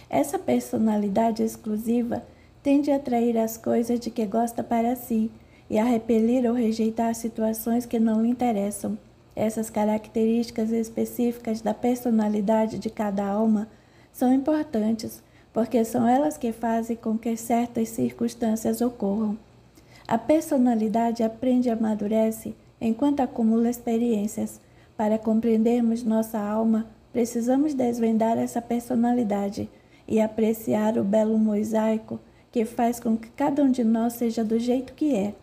Essa personalidade exclusiva tende a atrair as coisas de que gosta para si e a repelir ou rejeitar situações que não lhe interessam. Essas características específicas da personalidade de cada alma são importantes, porque são elas que fazem com que certas circunstâncias ocorram. A personalidade aprende e amadurece enquanto acumula experiências. Para compreendermos nossa alma, precisamos desvendar essa personalidade e apreciar o belo mosaico que faz com que cada um de nós seja do jeito que é.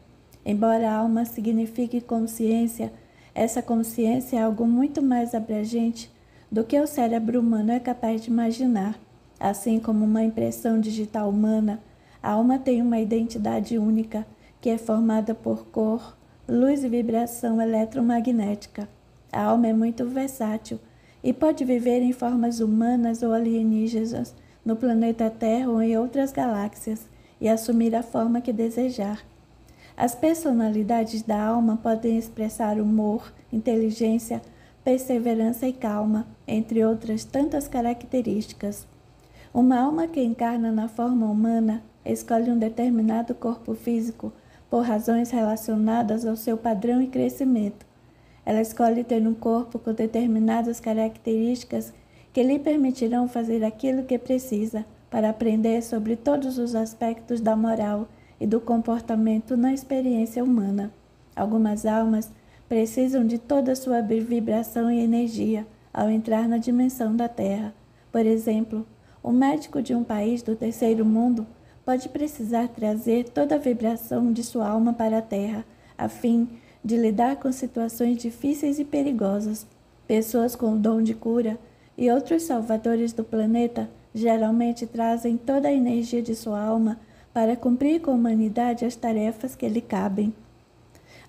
Embora a alma signifique consciência, essa consciência é algo muito mais abrangente do que o cérebro humano é capaz de imaginar. Assim como uma impressão digital humana, a alma tem uma identidade única, que é formada por cor, luz e vibração eletromagnética. A alma é muito versátil e pode viver em formas humanas ou alienígenas no planeta Terra ou em outras galáxias e assumir a forma que desejar. As personalidades da alma podem expressar humor, inteligência, perseverança e calma, entre outras tantas características. Uma alma que encarna na forma humana escolhe um determinado corpo físico por razões relacionadas ao seu padrão e crescimento. Ela escolhe ter um corpo com determinadas características que lhe permitirão fazer aquilo que precisa para aprender sobre todos os aspectos da moral e do comportamento na experiência humana. Algumas almas precisam de toda a sua vibração e energia ao entrar na dimensão da Terra. Por exemplo, o médico de um país do terceiro mundo pode precisar trazer toda a vibração de sua alma para a Terra, a fim de lidar com situações difíceis e perigosas. Pessoas com o dom de cura e outros salvadores do planeta geralmente trazem toda a energia de sua alma para cumprir com a humanidade as tarefas que lhe cabem.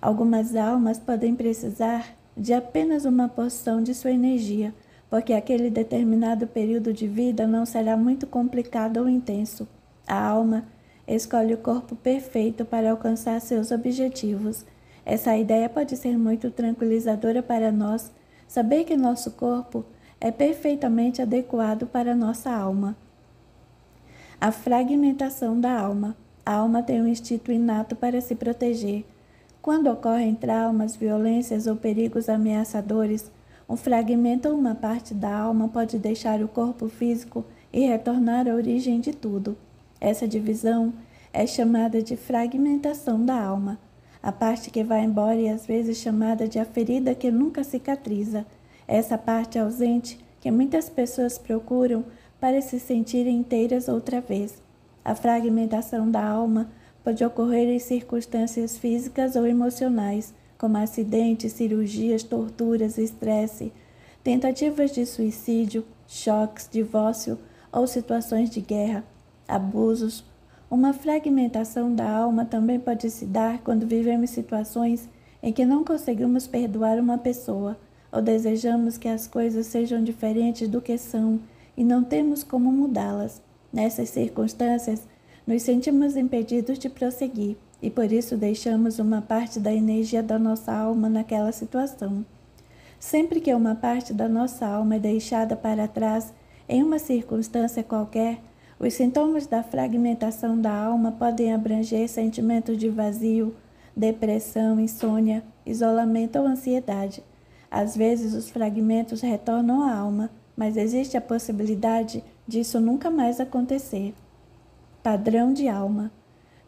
Algumas almas podem precisar de apenas uma porção de sua energia, porque aquele determinado período de vida não será muito complicado ou intenso. A alma escolhe o corpo perfeito para alcançar seus objetivos. Essa ideia pode ser muito tranquilizadora para nós, saber que nosso corpo é perfeitamente adequado para nossa alma. A fragmentação da alma. A alma tem um instinto inato para se proteger. Quando ocorrem traumas, violências ou perigos ameaçadores, um fragmento ou uma parte da alma pode deixar o corpo físico e retornar à origem de tudo. Essa divisão é chamada de fragmentação da alma. A parte que vai embora é às vezes chamada de a ferida que nunca cicatriza. Essa parte ausente que muitas pessoas procuram para se sentirem inteiras outra vez. A fragmentação da alma pode ocorrer em circunstâncias físicas ou emocionais, como acidentes, cirurgias, torturas, estresse, tentativas de suicídio, choques, divórcio ou situações de guerra, abusos. Uma fragmentação da alma também pode se dar quando vivemos situações em que não conseguimos perdoar uma pessoa ou desejamos que as coisas sejam diferentes do que são e não temos como mudá-las. Nessas circunstâncias, nos sentimos impedidos de prosseguir e por isso deixamos uma parte da energia da nossa alma naquela situação. Sempre que uma parte da nossa alma é deixada para trás em uma circunstância qualquer, os sintomas da fragmentação da alma podem abranger sentimentos de vazio, depressão, insônia, isolamento ou ansiedade. Às vezes os fragmentos retornam à alma, mas existe a possibilidade disso nunca mais acontecer. Padrão de alma.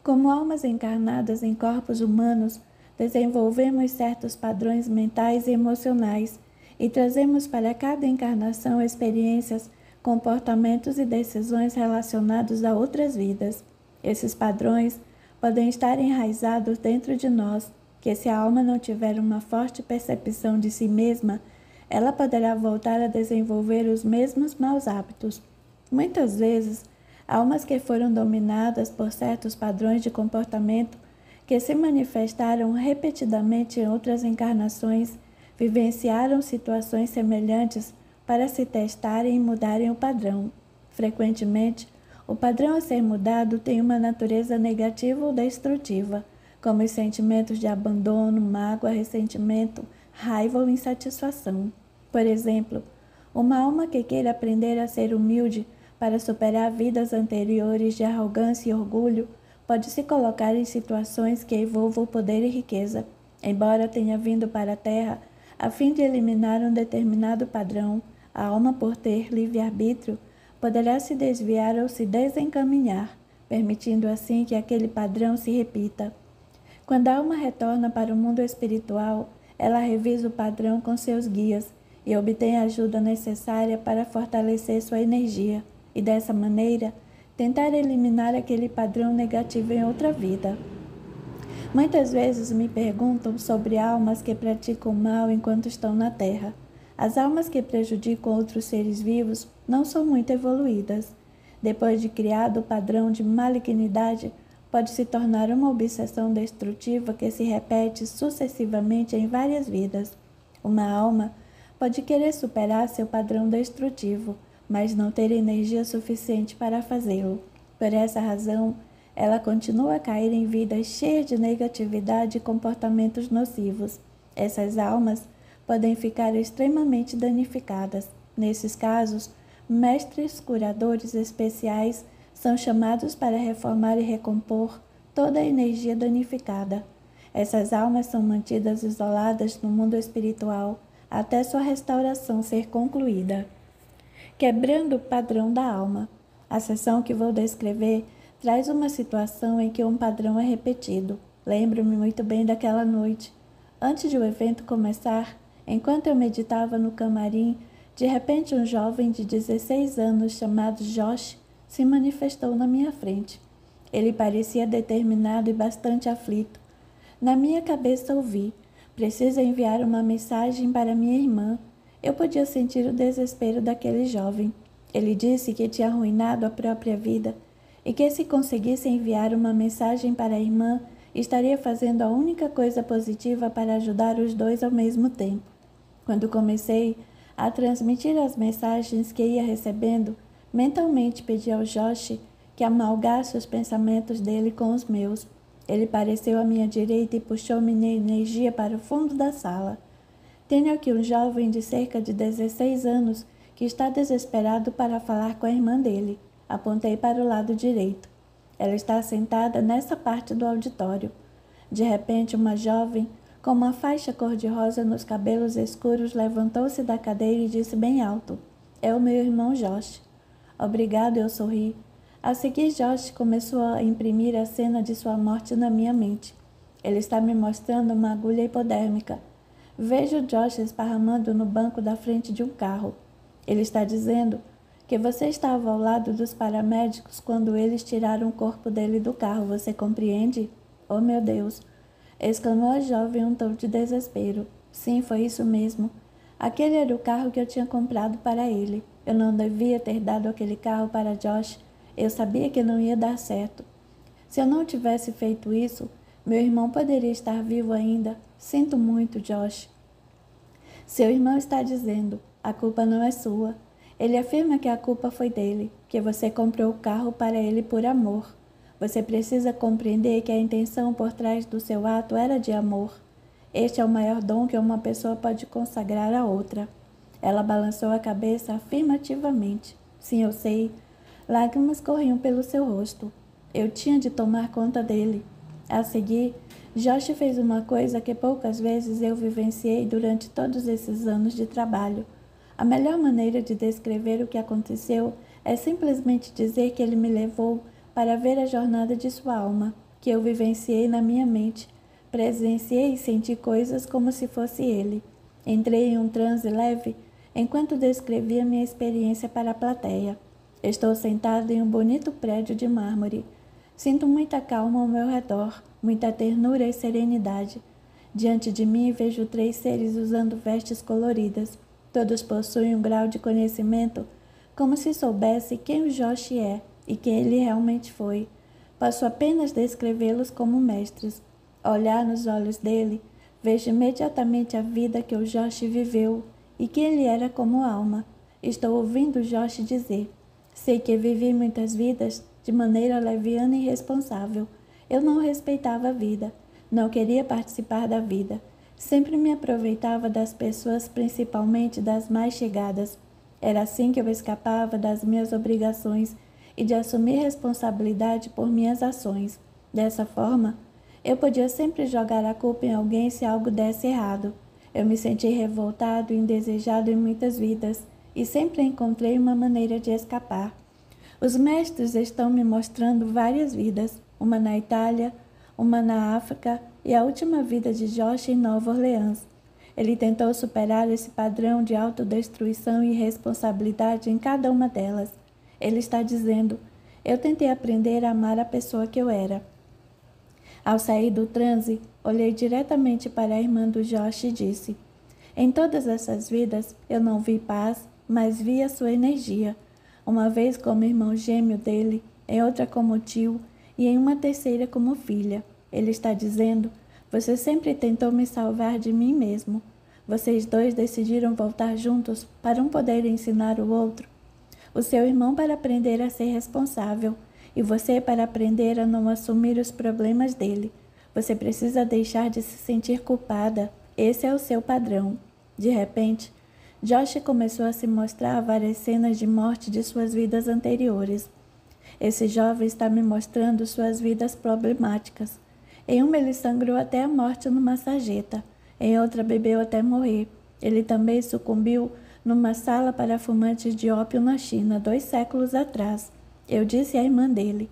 Como almas encarnadas em corpos humanos, desenvolvemos certos padrões mentais e emocionais, e trazemos para cada encarnação experiências, comportamentos e decisões relacionados a outras vidas. Esses padrões podem estar enraizados dentro de nós, que se a alma não tiver uma forte percepção de si mesma, ela poderá voltar a desenvolver os mesmos maus hábitos. Muitas vezes, almas que foram dominadas por certos padrões de comportamento que se manifestaram repetidamente em outras encarnações, vivenciaram situações semelhantes para se testarem e mudarem o padrão. Frequentemente, o padrão a ser mudado tem uma natureza negativa ou destrutiva, como os sentimentos de abandono, mágoa, ressentimento, raiva ou insatisfação. Por exemplo, uma alma que queira aprender a ser humilde para superar vidas anteriores de arrogância e orgulho pode se colocar em situações que envolvam poder e riqueza, embora tenha vindo para a Terra a fim de eliminar um determinado padrão. A alma, por ter livre-arbítrio, poderá se desviar ou se desencaminhar, permitindo assim que aquele padrão se repita. Quando a alma retorna para o mundo espiritual, ela revisa o padrão com seus guias e obtém a ajuda necessária para fortalecer sua energia e, dessa maneira, tentar eliminar aquele padrão negativo em outra vida. Muitas vezes me perguntam sobre almas que praticam mal enquanto estão na Terra. As almas que prejudicam outros seres vivos não são muito evoluídas. Depois de criado o padrão de malignidade, pode se tornar uma obsessão destrutiva que se repete sucessivamente em várias vidas. Uma alma pode querer superar seu padrão destrutivo, mas não ter energia suficiente para fazê-lo. Por essa razão, ela continua a cair em vidas cheias de negatividade e comportamentos nocivos. Essas almas podem ficar extremamente danificadas. Nesses casos, mestres curadores especiais são chamados para reformar e recompor toda a energia danificada. Essas almas são mantidas isoladas no mundo espiritual até sua restauração ser concluída. Quebrando o padrão da alma. A sessão que vou descrever traz uma situação em que um padrão é repetido. Lembro-me muito bem daquela noite. Antes de o evento começar, enquanto eu meditava no camarim, de repente um jovem de 16 anos chamado Josh se manifestou na minha frente. Ele parecia determinado e bastante aflito. Na minha cabeça ouvi: preciso enviar uma mensagem para minha irmã. Eu podia sentir o desespero daquele jovem. Ele disse que tinha arruinado a própria vida e que, se conseguisse enviar uma mensagem para a irmã, estaria fazendo a única coisa positiva para ajudar os dois ao mesmo tempo. Quando comecei a transmitir as mensagens que ia recebendo, mentalmente pedi ao Josh que amalgasse os pensamentos dele com os meus. Ele apareceu à minha direita e puxou minha energia para o fundo da sala. Tenho aqui um jovem de cerca de 16 anos que está desesperado para falar com a irmã dele. Apontei para o lado direito. Ela está sentada nessa parte do auditório. De repente, uma jovem, com uma faixa cor-de-rosa nos cabelos escuros, levantou-se da cadeira e disse bem alto: "É o meu irmão Josh." "Obrigado", eu sorri. A seguir, Josh começou a imprimir a cena de sua morte na minha mente. Ele está me mostrando uma agulha hipodérmica. Vejo Josh esparramando no banco da frente de um carro. Ele está dizendo que você estava ao lado dos paramédicos quando eles tiraram o corpo dele do carro, você compreende? Oh, meu Deus! Exclamou a jovem em um tom de desespero. Sim, foi isso mesmo. Aquele era o carro que eu tinha comprado para ele. Eu não devia ter dado aquele carro para Josh. Eu sabia que não ia dar certo. Se eu não tivesse feito isso, meu irmão poderia estar vivo ainda. Sinto muito, Josh. Seu irmão está dizendo: a culpa não é sua. Ele afirma que a culpa foi dele, que você comprou o carro para ele por amor. Você precisa compreender que a intenção por trás do seu ato era de amor. Este é o maior dom que uma pessoa pode consagrar a outra. Ela balançou a cabeça afirmativamente. Sim, eu sei. Lágrimas corriam pelo seu rosto. Eu tinha de tomar conta dele. A seguir, Josh fez uma coisa que poucas vezes eu vivenciei durante todos esses anos de trabalho. A melhor maneira de descrever o que aconteceu é simplesmente dizer que ele me levou para ver a jornada de sua alma, que eu vivenciei na minha mente. Presenciei e senti coisas como se fosse ele. Entrei em um transe leve enquanto descrevia minha experiência para a plateia. Estou sentado em um bonito prédio de mármore. Sinto muita calma ao meu redor, muita ternura e serenidade. Diante de mim vejo 3 seres usando vestes coloridas. Todos possuem um grau de conhecimento, como se soubesse quem o Josh é e quem ele realmente foi. Posso apenas descrevê-los como mestres. Ao olhar nos olhos dele, vejo imediatamente a vida que o Josh viveu e que ele era como alma. Estou ouvindo o Josh dizer: sei que vivi muitas vidas de maneira leviana e irresponsável. Eu não respeitava a vida, não queria participar da vida. Sempre me aproveitava das pessoas, principalmente das mais chegadas. Era assim que eu escapava das minhas obrigações e de assumir responsabilidade por minhas ações. Dessa forma, eu podia sempre jogar a culpa em alguém se algo desse errado. Eu me senti revoltado e indesejado em muitas vidas e sempre encontrei uma maneira de escapar. Os mestres estão me mostrando várias vidas, uma na Itália, uma na África e a última vida de Josh em Nova Orleans. Ele tentou superar esse padrão de autodestruição e irresponsabilidade em cada uma delas. Ele está dizendo: eu tentei aprender a amar a pessoa que eu era. Ao sair do transe, olhei diretamente para a irmã do Josh e disse: em todas essas vidas, eu não vi paz, mas vi a sua energia. Uma vez como irmão gêmeo dele, em outra como tio e em uma terceira como filha. Ele está dizendo: você sempre tentou me salvar de mim mesmo. Vocês 2 decidiram voltar juntos para um poder ensinar o outro. O seu irmão para aprender a ser responsável e você para aprender a não assumir os problemas dele. Você precisa deixar de se sentir culpada. Esse é o seu padrão. De repente, Josh começou a se mostrar várias cenas de morte de suas vidas anteriores. Esse jovem está me mostrando suas vidas problemáticas. Em uma ele sangrou até a morte numa sarjeta. Em outra bebeu até morrer. Ele também sucumbiu numa sala para fumantes de ópio na China, 2 séculos atrás. Eu disse à irmã dele: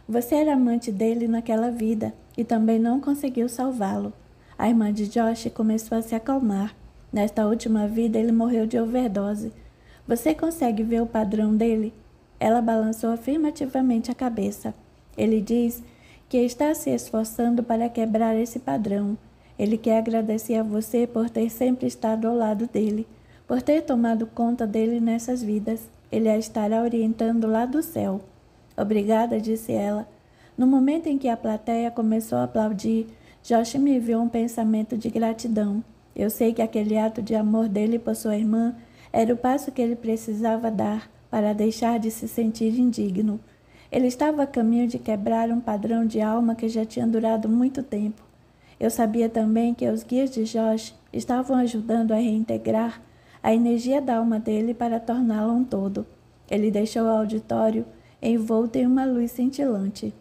você era amante dele naquela vida e também não conseguiu salvá-lo. A irmã de Josh começou a se acalmar. Nesta última vida ele morreu de overdose. Você consegue ver o padrão dele? Ela balançou afirmativamente a cabeça. Ele diz que está se esforçando para quebrar esse padrão. Ele quer agradecer a você por ter sempre estado ao lado dele, por ter tomado conta dele nessas vidas. Ele a estará orientando lá do céu. Obrigada, disse ela. No momento em que a plateia começou a aplaudir, Josh me enviou um pensamento de gratidão. Eu sei que aquele ato de amor dele por sua irmã era o passo que ele precisava dar para deixar de se sentir indigno. Ele estava a caminho de quebrar um padrão de alma que já tinha durado muito tempo. Eu sabia também que os guias de Josh estavam ajudando a reintegrar a energia da alma dele para torná-la um todo. Ele deixou o auditório envolto em uma luz cintilante.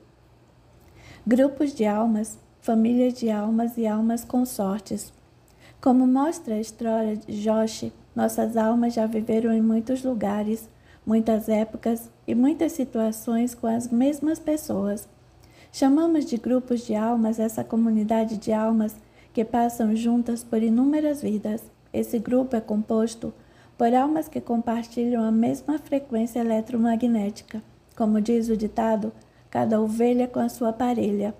Grupos de almas, famílias de almas e almas consortes. Como mostra a história de Josh, nossas almas já viveram em muitos lugares, muitas épocas e muitas situações com as mesmas pessoas. Chamamos de grupos de almas essa comunidade de almas que passam juntas por inúmeras vidas. Esse grupo é composto por almas que compartilham a mesma frequência eletromagnética. Como diz o ditado, cada ovelha com a sua parelha.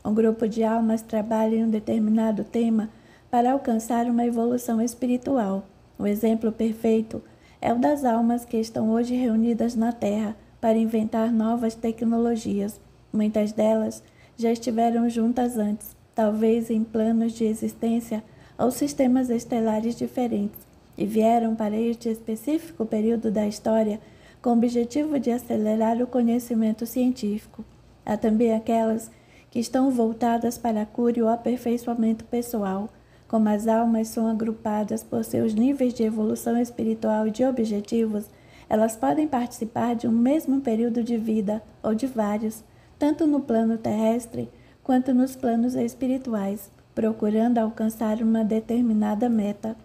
Um grupo de almas trabalha em um determinado tema para alcançar uma evolução espiritual. O exemplo perfeito é o das almas que estão hoje reunidas na Terra para inventar novas tecnologias. Muitas delas já estiveram juntas antes, talvez em planos de existência ou sistemas estelares diferentes, e vieram para este específico período da história com o objetivo de acelerar o conhecimento científico. Há também aquelas que estão voltadas para a cura e o aperfeiçoamento pessoal. Como as almas são agrupadas por seus níveis de evolução espiritual e de objetivos, elas podem participar de um mesmo período de vida ou de vários, tanto no plano terrestre quanto nos planos espirituais, procurando alcançar uma determinada meta.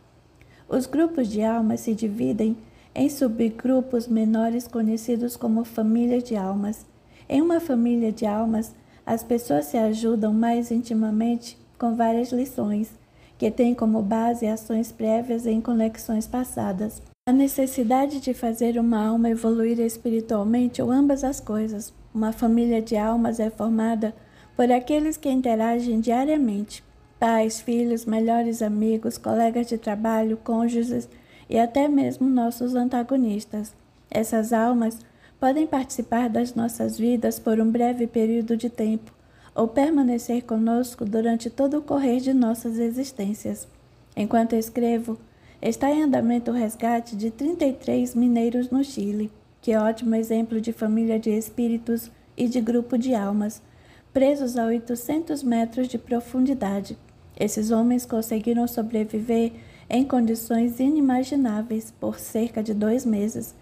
Os grupos de almas se dividem em subgrupos menores conhecidos como famílias de almas. Em uma família de almas, as pessoas se ajudam mais intimamente com várias lições, que tem como base ações prévias em conexões passadas. A necessidade de fazer uma alma evoluir espiritualmente ou ambas as coisas. Uma família de almas é formada por aqueles que interagem diariamente, pais, filhos, melhores amigos, colegas de trabalho, cônjuges e até mesmo nossos antagonistas. Essas almas podem participar das nossas vidas por um breve período de tempo ou permanecer conosco durante todo o correr de nossas existências. Enquanto escrevo, está em andamento o resgate de 33 mineiros no Chile. Que ótimo exemplo de família de espíritos e de grupo de almas, presos a 800 metros de profundidade. Esses homens conseguiram sobreviver em condições inimagináveis por cerca de 2 meses.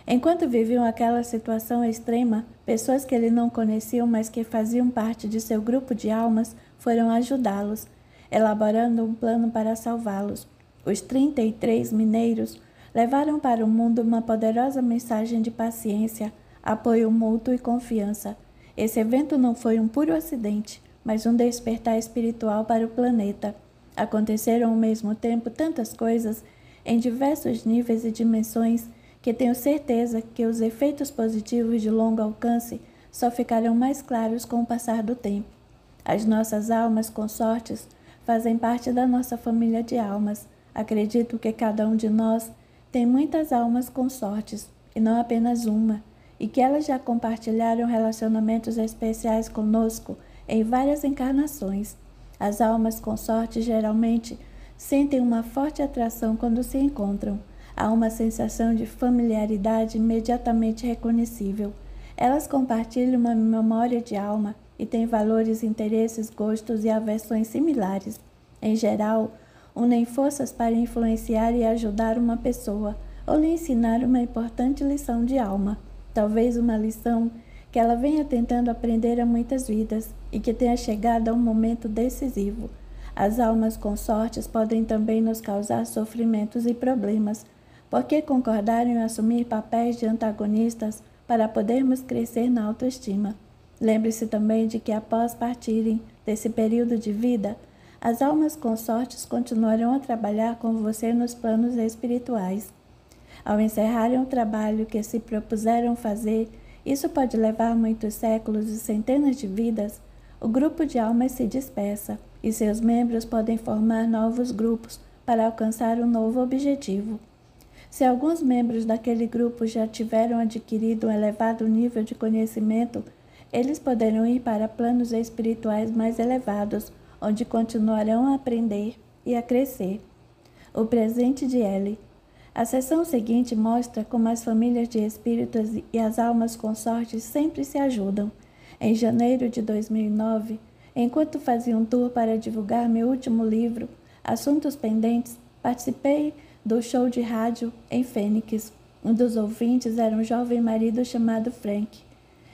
Enquanto viviam aquela situação extrema, pessoas que ele não conheciam, mas que faziam parte de seu grupo de almas, foram ajudá-los, elaborando um plano para salvá-los. Os 33 mineiros levaram para o mundo uma poderosa mensagem de paciência, apoio mútuo e confiança. Esse evento não foi um puro acidente, mas um despertar espiritual para o planeta. Aconteceram ao mesmo tempo tantas coisas, em diversos níveis e dimensões, que tenho certeza que os efeitos positivos de longo alcance só ficarão mais claros com o passar do tempo. As nossas almas consortes fazem parte da nossa família de almas. Acredito que cada um de nós tem muitas almas consortes, e não apenas uma, e que elas já compartilharam relacionamentos especiais conosco em várias encarnações. As almas consortes geralmente sentem uma forte atração quando se encontram. Há uma sensação de familiaridade imediatamente reconhecível. Elas compartilham uma memória de alma e têm valores, interesses, gostos e aversões similares. Em geral, unem forças para influenciar e ajudar uma pessoa ou lhe ensinar uma importante lição de alma, talvez uma lição que ela venha tentando aprender há muitas vidas e que tenha chegado a um momento decisivo. As almas consortes podem também nos causar sofrimentos e problemas, porque concordaram em assumir papéis de antagonistas para podermos crescer na autoestima. Lembre-se também de que após partirem desse período de vida, as almas consortes continuarão a trabalhar com você nos planos espirituais. Ao encerrarem o trabalho que se propuseram fazer, isso pode levar muitos séculos e centenas de vidas, o grupo de almas se dispersa e seus membros podem formar novos grupos para alcançar um novo objetivo. Se alguns membros daquele grupo já tiveram adquirido um elevado nível de conhecimento, eles poderão ir para planos espirituais mais elevados, onde continuarão a aprender e a crescer. O presente de Ellie. A seção seguinte mostra como as famílias de espíritos e as almas consortes sempre se ajudam. Em janeiro de 2009, enquanto fazia um tour para divulgar meu último livro, Assuntos Pendentes, participei do show de rádio em Fênix. Um dos ouvintes era um jovem marido chamado Frank.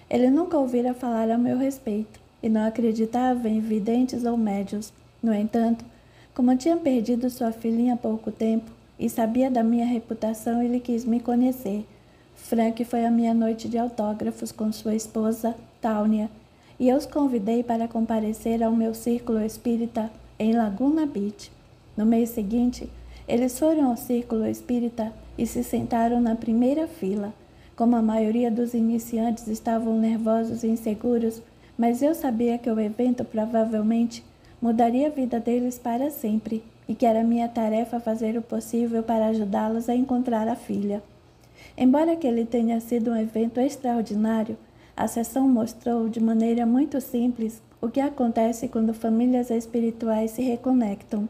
Ele nunca ouvira falar a meu respeito e não acreditava em videntes ou médiuns. No entanto, como tinha perdido sua filhinha há pouco tempo e sabia da minha reputação, ele quis me conhecer. Frank foi à minha noite de autógrafos com sua esposa, Tâunia, e eu os convidei para comparecer ao meu círculo espírita em Laguna Beach. No mês seguinte, eles foram ao círculo espírita e se sentaram na primeira fila. Como a maioria dos iniciantes estavam nervosos e inseguros, mas eu sabia que o evento provavelmente mudaria a vida deles para sempre e que era minha tarefa fazer o possível para ajudá-los a encontrar a filha. Embora aquele tenha sido um evento extraordinário, a sessão mostrou de maneira muito simples o que acontece quando famílias espirituais se reconectam.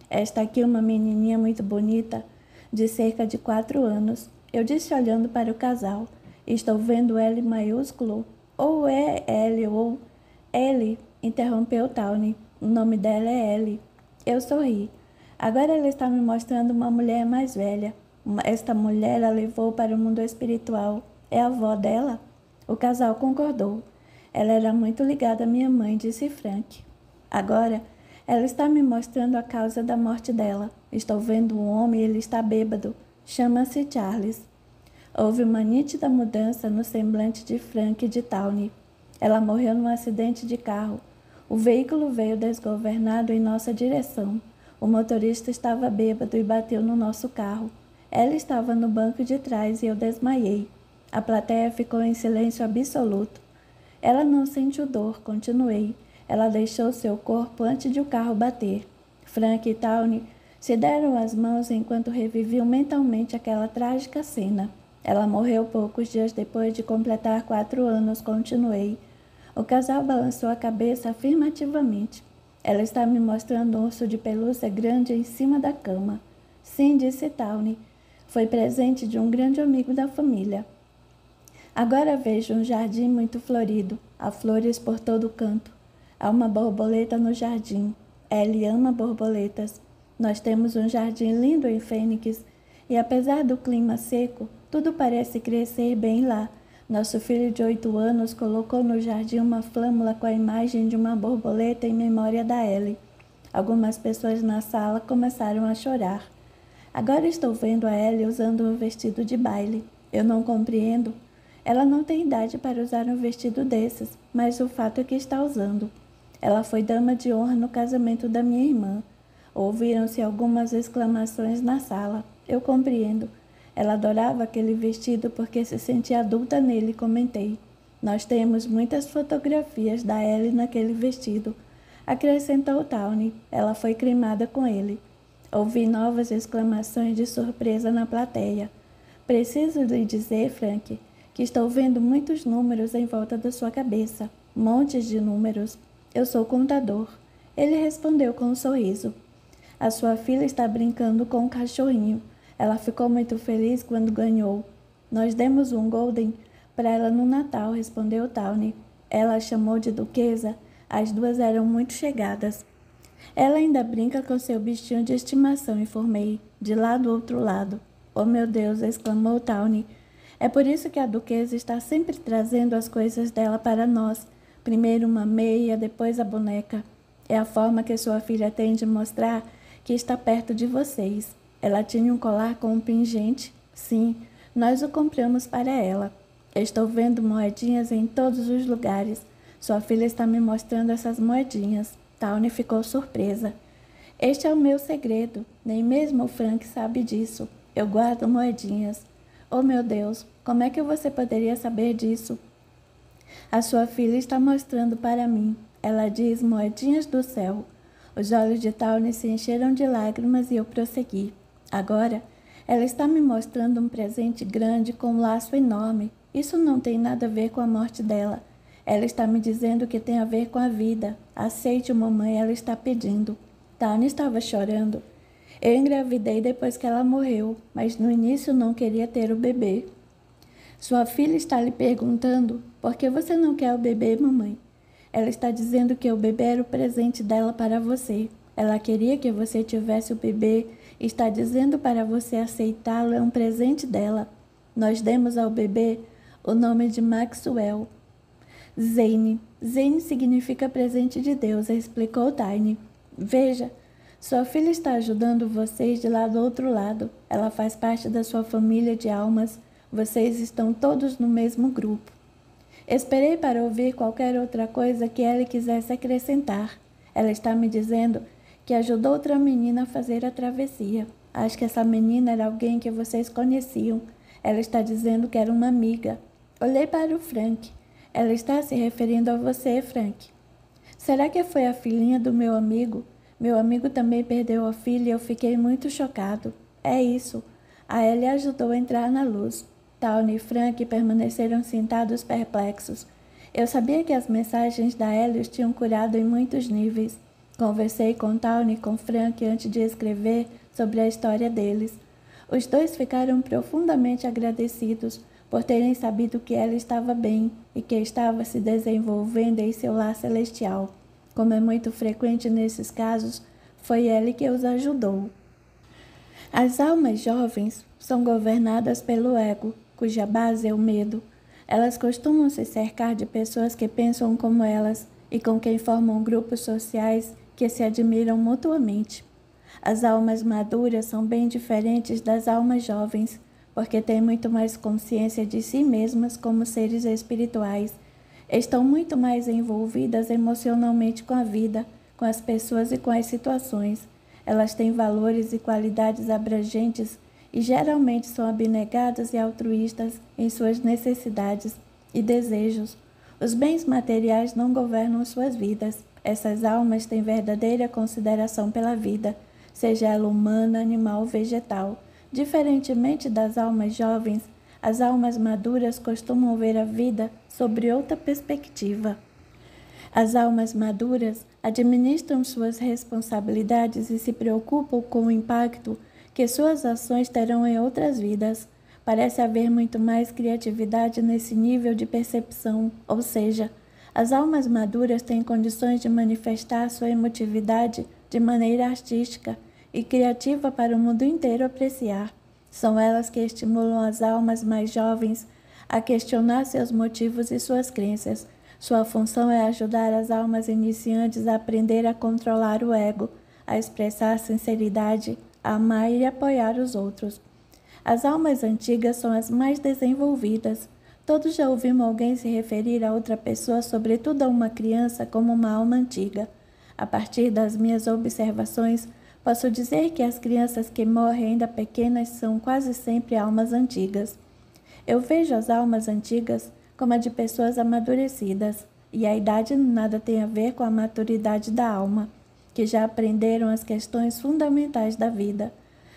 Esta aqui é uma menininha muito bonita, de cerca de 4 anos. Eu disse olhando para o casal. Estou vendo L maiúsculo? Ou é L ou L? Interrompeu Tawny. O nome dela é L. Eu sorri. Agora ela está me mostrando uma mulher mais velha. Esta mulher a levou para o mundo espiritual. É a avó dela? O casal concordou. Ela era muito ligada à minha mãe, disse Frank. Agora, ela está me mostrando a causa da morte dela. Estou vendo um homem e ele está bêbado. Chama-se Charles. Houve uma nítida mudança no semblante de Frank e de Tawny. Ela morreu num acidente de carro. O veículo veio desgovernado em nossa direção. O motorista estava bêbado e bateu no nosso carro. Ela estava no banco de trás e eu desmaiei. A plateia ficou em silêncio absoluto. Ela não sentiu dor, continuei. Ela deixou seu corpo antes de o carro bater. Frank e Tawny se deram as mãos enquanto reviviam mentalmente aquela trágica cena. Ela morreu poucos dias depois de completar 4 anos, continuei. O casal balançou a cabeça afirmativamente. Ela está me mostrando um urso de pelúcia grande em cima da cama. Sim, disse Tawny. Foi presente de um grande amigo da família. Agora vejo um jardim muito florido. Há flores por todo canto. Há uma borboleta no jardim. Ellie ama borboletas. Nós temos um jardim lindo em Fênix. E apesar do clima seco, tudo parece crescer bem lá. Nosso filho de 8 anos colocou no jardim uma flâmula com a imagem de uma borboleta em memória da Ellie. Algumas pessoas na sala começaram a chorar. Agora estou vendo a Ellie usando um vestido de baile. Eu não compreendo. Ela não tem idade para usar um vestido desses, mas o fato é que está usando. Ela foi dama de honra no casamento da minha irmã. Ouviram-se algumas exclamações na sala. Eu compreendo. Ela adorava aquele vestido porque se sentia adulta nele, comentei. Nós temos muitas fotografias da Ellie naquele vestido. Acrescentou Tawny. Ela foi cremada com ele. Ouvi novas exclamações de surpresa na plateia. Preciso lhe dizer, Frank, que estou vendo muitos números em volta da sua cabeça. Montes de números. Eu sou contador. Ele respondeu com um sorriso. A sua filha está brincando com um cachorrinho. Ela ficou muito feliz quando ganhou. Nós demos um Golden para ela no Natal, respondeu Tawny. Ela a chamou de duquesa. As duas eram muito chegadas. Ela ainda brinca com seu bichinho de estimação, informei. De lá do outro lado. Oh, meu Deus, exclamou Tawny. É por isso que a duquesa está sempre trazendo as coisas dela para nós. Primeiro uma meia, depois a boneca. É a forma que sua filha tem de mostrar que está perto de vocês. Ela tinha um colar com um pingente? Sim, nós o compramos para ela. Estou vendo moedinhas em todos os lugares. Sua filha está me mostrando essas moedinhas. Tawny ficou surpresa. Este é o meu segredo. Nem mesmo o Frank sabe disso. Eu guardo moedinhas. Oh, meu Deus, como é que você poderia saber disso? A sua filha está mostrando para mim. Ela diz moedinhas do céu. Os olhos de Tawny se encheram de lágrimas e eu prossegui. Agora, ela está me mostrando um presente grande com um laço enorme. Isso não tem nada a ver com a morte dela. Ela está me dizendo que tem a ver com a vida. Aceite, mamãe, ela está pedindo. Tawny estava chorando. Eu engravidei depois que ela morreu, mas no início não queria ter o bebê. Sua filha está lhe perguntando por que você não quer o bebê, mamãe. Ela está dizendo que o bebê era o presente dela para você. Ela queria que você tivesse o bebê. Está dizendo para você aceitá-lo, é um presente dela. Nós demos ao bebê o nome de Maxwell. Zane. Zane significa presente de Deus, explicou Tawny. Veja, sua filha está ajudando vocês de lá do outro lado. Ela faz parte da sua família de almas. Vocês estão todos no mesmo grupo. Esperei para ouvir qualquer outra coisa que ela quisesse acrescentar. Ela está me dizendo que ajudou outra menina a fazer a travessia. Acho que essa menina era alguém que vocês conheciam. Ela está dizendo que era uma amiga. Olhei para o Frank. Ela está se referindo a você, Frank. Será que foi a filhinha do meu amigo? Meu amigo também perdeu a filha e eu fiquei muito chocado. É isso. A Ellie ajudou a entrar na luz. Tawny e Frank permaneceram sentados perplexos. Eu sabia que as mensagens da Ellie os tinham curado em muitos níveis. Conversei com Tawny e com Frank antes de escrever sobre a história deles. Os dois ficaram profundamente agradecidos por terem sabido que ela estava bem e que estava se desenvolvendo em seu lar celestial. Como é muito frequente nesses casos, foi ele que os ajudou. As almas jovens são governadas pelo ego, cuja base é o medo. Elas costumam se cercar de pessoas que pensam como elas e com quem formam grupos sociais que se admiram mutuamente. As almas maduras são bem diferentes das almas jovens, porque têm muito mais consciência de si mesmas como seres espirituais. Estão muito mais envolvidas emocionalmente com a vida, com as pessoas e com as situações. Elas têm valores e qualidades abrangentes e geralmente são abnegadas e altruístas em suas necessidades e desejos. Os bens materiais não governam suas vidas. Essas almas têm verdadeira consideração pela vida, seja ela humana, animal ou vegetal. Diferentemente das almas jovens, as almas maduras costumam ver a vida sobre outra perspectiva. As almas maduras administram suas responsabilidades e se preocupam com o impacto que suas ações terão em outras vidas. Parece haver muito mais criatividade nesse nível de percepção, ou seja, as almas maduras têm condições de manifestar sua emotividade de maneira artística e criativa para o mundo inteiro apreciar. São elas que estimulam as almas mais jovens a questionar seus motivos e suas crenças. Sua função é ajudar as almas iniciantes a aprender a controlar o ego, a expressar sinceridade, a amar e apoiar os outros. As almas antigas são as mais desenvolvidas. Todos já ouvimos alguém se referir a outra pessoa, sobretudo a uma criança, como uma alma antiga. A partir das minhas observações, posso dizer que as crianças que morrem ainda pequenas são quase sempre almas antigas. Eu vejo as almas antigas como a de pessoas amadurecidas, e a idade nada tem a ver com a maturidade da alma, que já aprenderam as questões fundamentais da vida.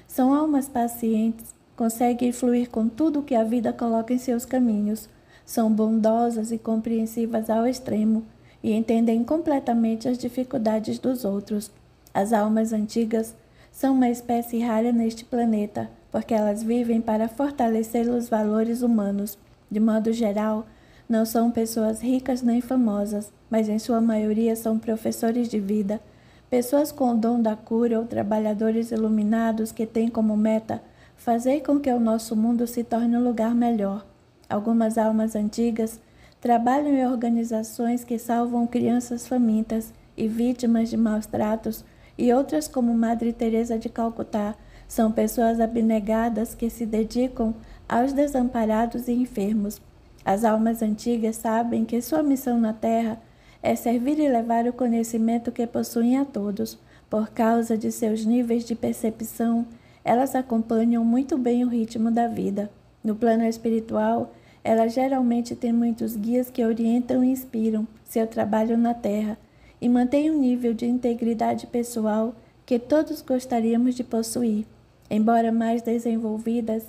São almas pacientes, conseguem fluir com tudo o que a vida coloca em seus caminhos, são bondosas e compreensivas ao extremo, e entendem completamente as dificuldades dos outros. As almas antigas são uma espécie rara neste planeta, porque elas vivem para fortalecer os valores humanos. De modo geral, não são pessoas ricas nem famosas, mas em sua maioria são professores de vida, pessoas com o dom da cura ou trabalhadores iluminados que têm como meta fazer com que o nosso mundo se torne um lugar melhor. Algumas almas antigas trabalham em organizações que salvam crianças famintas e vítimas de maus tratos, e outras, como Madre Teresa de Calcutá, são pessoas abnegadas que se dedicam aos desamparados e enfermos. As almas antigas sabem que sua missão na Terra é servir e levar o conhecimento que possuem a todos. Por causa de seus níveis de percepção, elas acompanham muito bem o ritmo da vida. No plano espiritual, elas geralmente têm muitos guias que orientam e inspiram seu trabalho na Terra e mantêm um nível de integridade pessoal que todos gostaríamos de possuir. Embora mais desenvolvidas,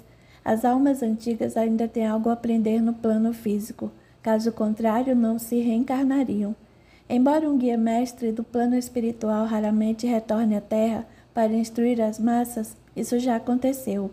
as almas antigas ainda têm algo a aprender no plano físico, caso contrário não se reencarnariam. Embora um guia mestre do plano espiritual raramente retorne à Terra para instruir as massas, isso já aconteceu.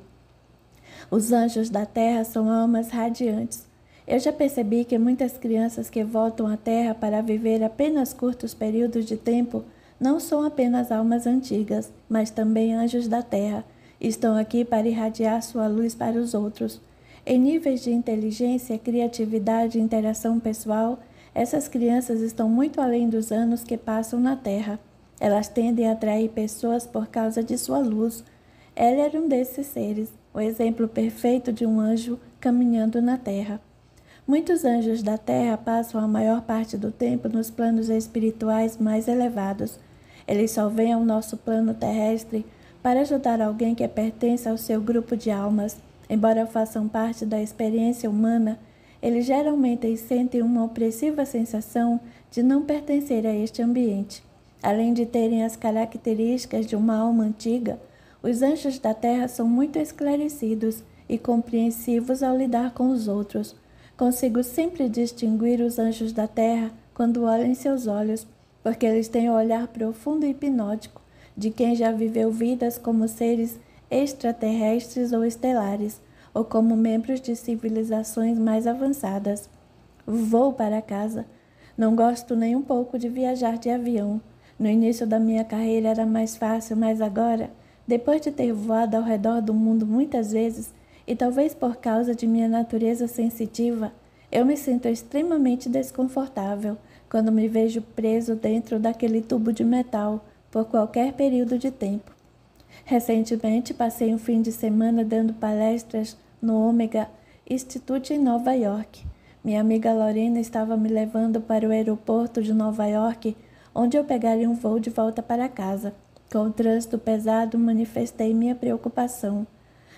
Os anjos da Terra são almas radiantes. Eu já percebi que muitas crianças que voltam à Terra para viver apenas curtos períodos de tempo não são apenas almas antigas, mas também anjos da Terra. Estão aqui para irradiar sua luz para os outros. Em níveis de inteligência, criatividade e interação pessoal, essas crianças estão muito além dos anos que passam na Terra. Elas tendem a atrair pessoas por causa de sua luz. Ela era um desses seres, o exemplo perfeito de um anjo caminhando na Terra. Muitos anjos da Terra passam a maior parte do tempo nos planos espirituais mais elevados. Eles só vêm ao nosso plano terrestre para ajudar alguém que pertence ao seu grupo de almas. Embora façam parte da experiência humana, eles geralmente sentem uma opressiva sensação de não pertencer a este ambiente. Além de terem as características de uma alma antiga, os anjos da Terra são muito esclarecidos e compreensivos ao lidar com os outros. Consigo sempre distinguir os anjos da Terra quando olho em seus olhos, porque eles têm o olhar profundo e hipnótico de quem já viveu vidas como seres extraterrestres ou estelares, ou como membros de civilizações mais avançadas. Vou para casa. Não gosto nem um pouco de viajar de avião. No início da minha carreira era mais fácil, mas agora, depois de ter voado ao redor do mundo muitas vezes, e talvez por causa de minha natureza sensitiva, eu me sinto extremamente desconfortável quando me vejo preso dentro daquele tubo de metal por qualquer período de tempo. Recentemente, passei um fim de semana dando palestras no Omega Institute em Nova York. Minha amiga Lorena estava me levando para o aeroporto de Nova York, onde eu pegaria um voo de volta para casa. Com o trânsito pesado, manifestei minha preocupação.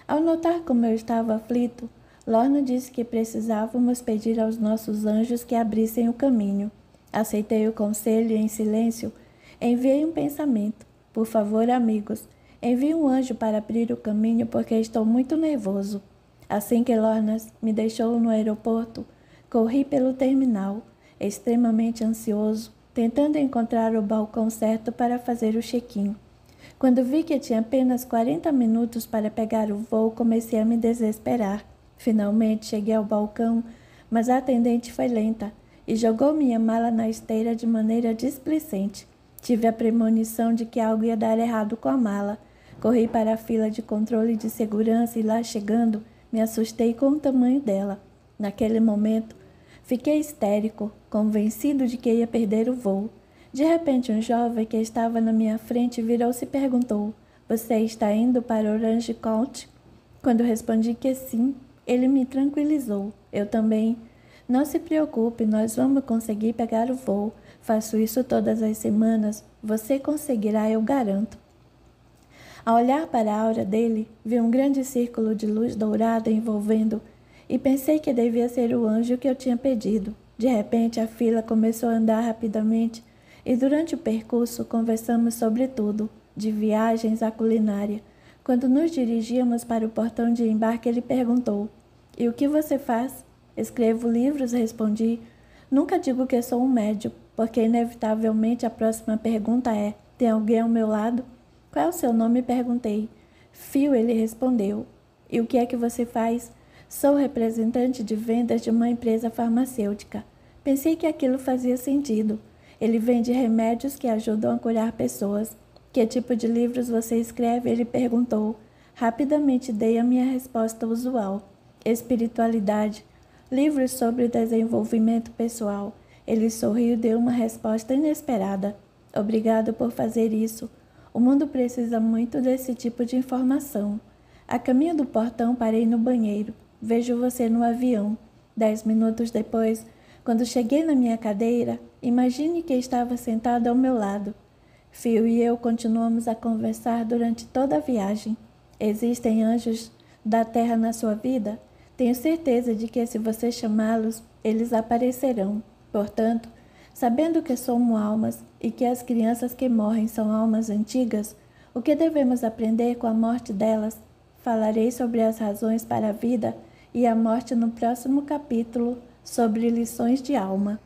Ao notar como eu estava aflito, Lorna disse que precisávamos pedir aos nossos anjos que abrissem o caminho. Aceitei o conselho e, em silêncio, enviei um pensamento. Por favor, amigos, envie um anjo para abrir o caminho porque estou muito nervoso. Assim que Lorna me deixou no aeroporto, corri pelo terminal, extremamente ansioso, tentando encontrar o balcão certo para fazer o check-in. Quando vi que tinha apenas 40 minutos para pegar o voo, comecei a me desesperar. Finalmente cheguei ao balcão, mas a atendente foi lenta e jogou minha mala na esteira de maneira displicente. Tive a premonição de que algo ia dar errado com a mala. Corri para a fila de controle de segurança e lá chegando, me assustei com o tamanho dela. Naquele momento, fiquei histérico, convencido de que ia perder o voo. De repente, um jovem que estava na minha frente virou-se e perguntou: "Você está indo para Orange County?" Quando respondi que sim, ele me tranquilizou. Eu também. "Não se preocupe, nós vamos conseguir pegar o voo. Faço isso todas as semanas. Você conseguirá, eu garanto." Ao olhar para a aura dele, vi um grande círculo de luz dourada envolvendo e pensei que devia ser o anjo que eu tinha pedido. De repente, a fila começou a andar rapidamente e durante o percurso conversamos sobre tudo, de viagens à culinária. Quando nos dirigíamos para o portão de embarque, ele perguntou: "E o que você faz?" "Escrevo livros", respondi. Nunca digo que sou um médium, porque inevitavelmente a próxima pergunta é: "Tem alguém ao meu lado?" "Qual é o seu nome?" perguntei. "Phil", ele respondeu. "E o que é que você faz?" "Sou representante de vendas de uma empresa farmacêutica." Pensei que aquilo fazia sentido. Ele vende remédios que ajudam a curar pessoas. "Que tipo de livros você escreve?" ele perguntou. Rapidamente dei a minha resposta usual: espiritualidade, livros sobre desenvolvimento pessoal. Ele sorriu e deu uma resposta inesperada: "Obrigado por fazer isso. O mundo precisa muito desse tipo de informação." A caminho do portão, parei no banheiro. "Vejo você no avião." 10 minutos depois, quando cheguei na minha cadeira, imagine que estava sentado ao meu lado. Phil e eu continuamos a conversar durante toda a viagem. "Existem anjos da terra na sua vida?" "Tenho certeza de que se você chamá-los, eles aparecerão." Portanto, sabendo que somos almas e que as crianças que morrem são almas antigas, o que devemos aprender com a morte delas? Falarei sobre as razões para a vida e a morte no próximo capítulo sobre lições de alma.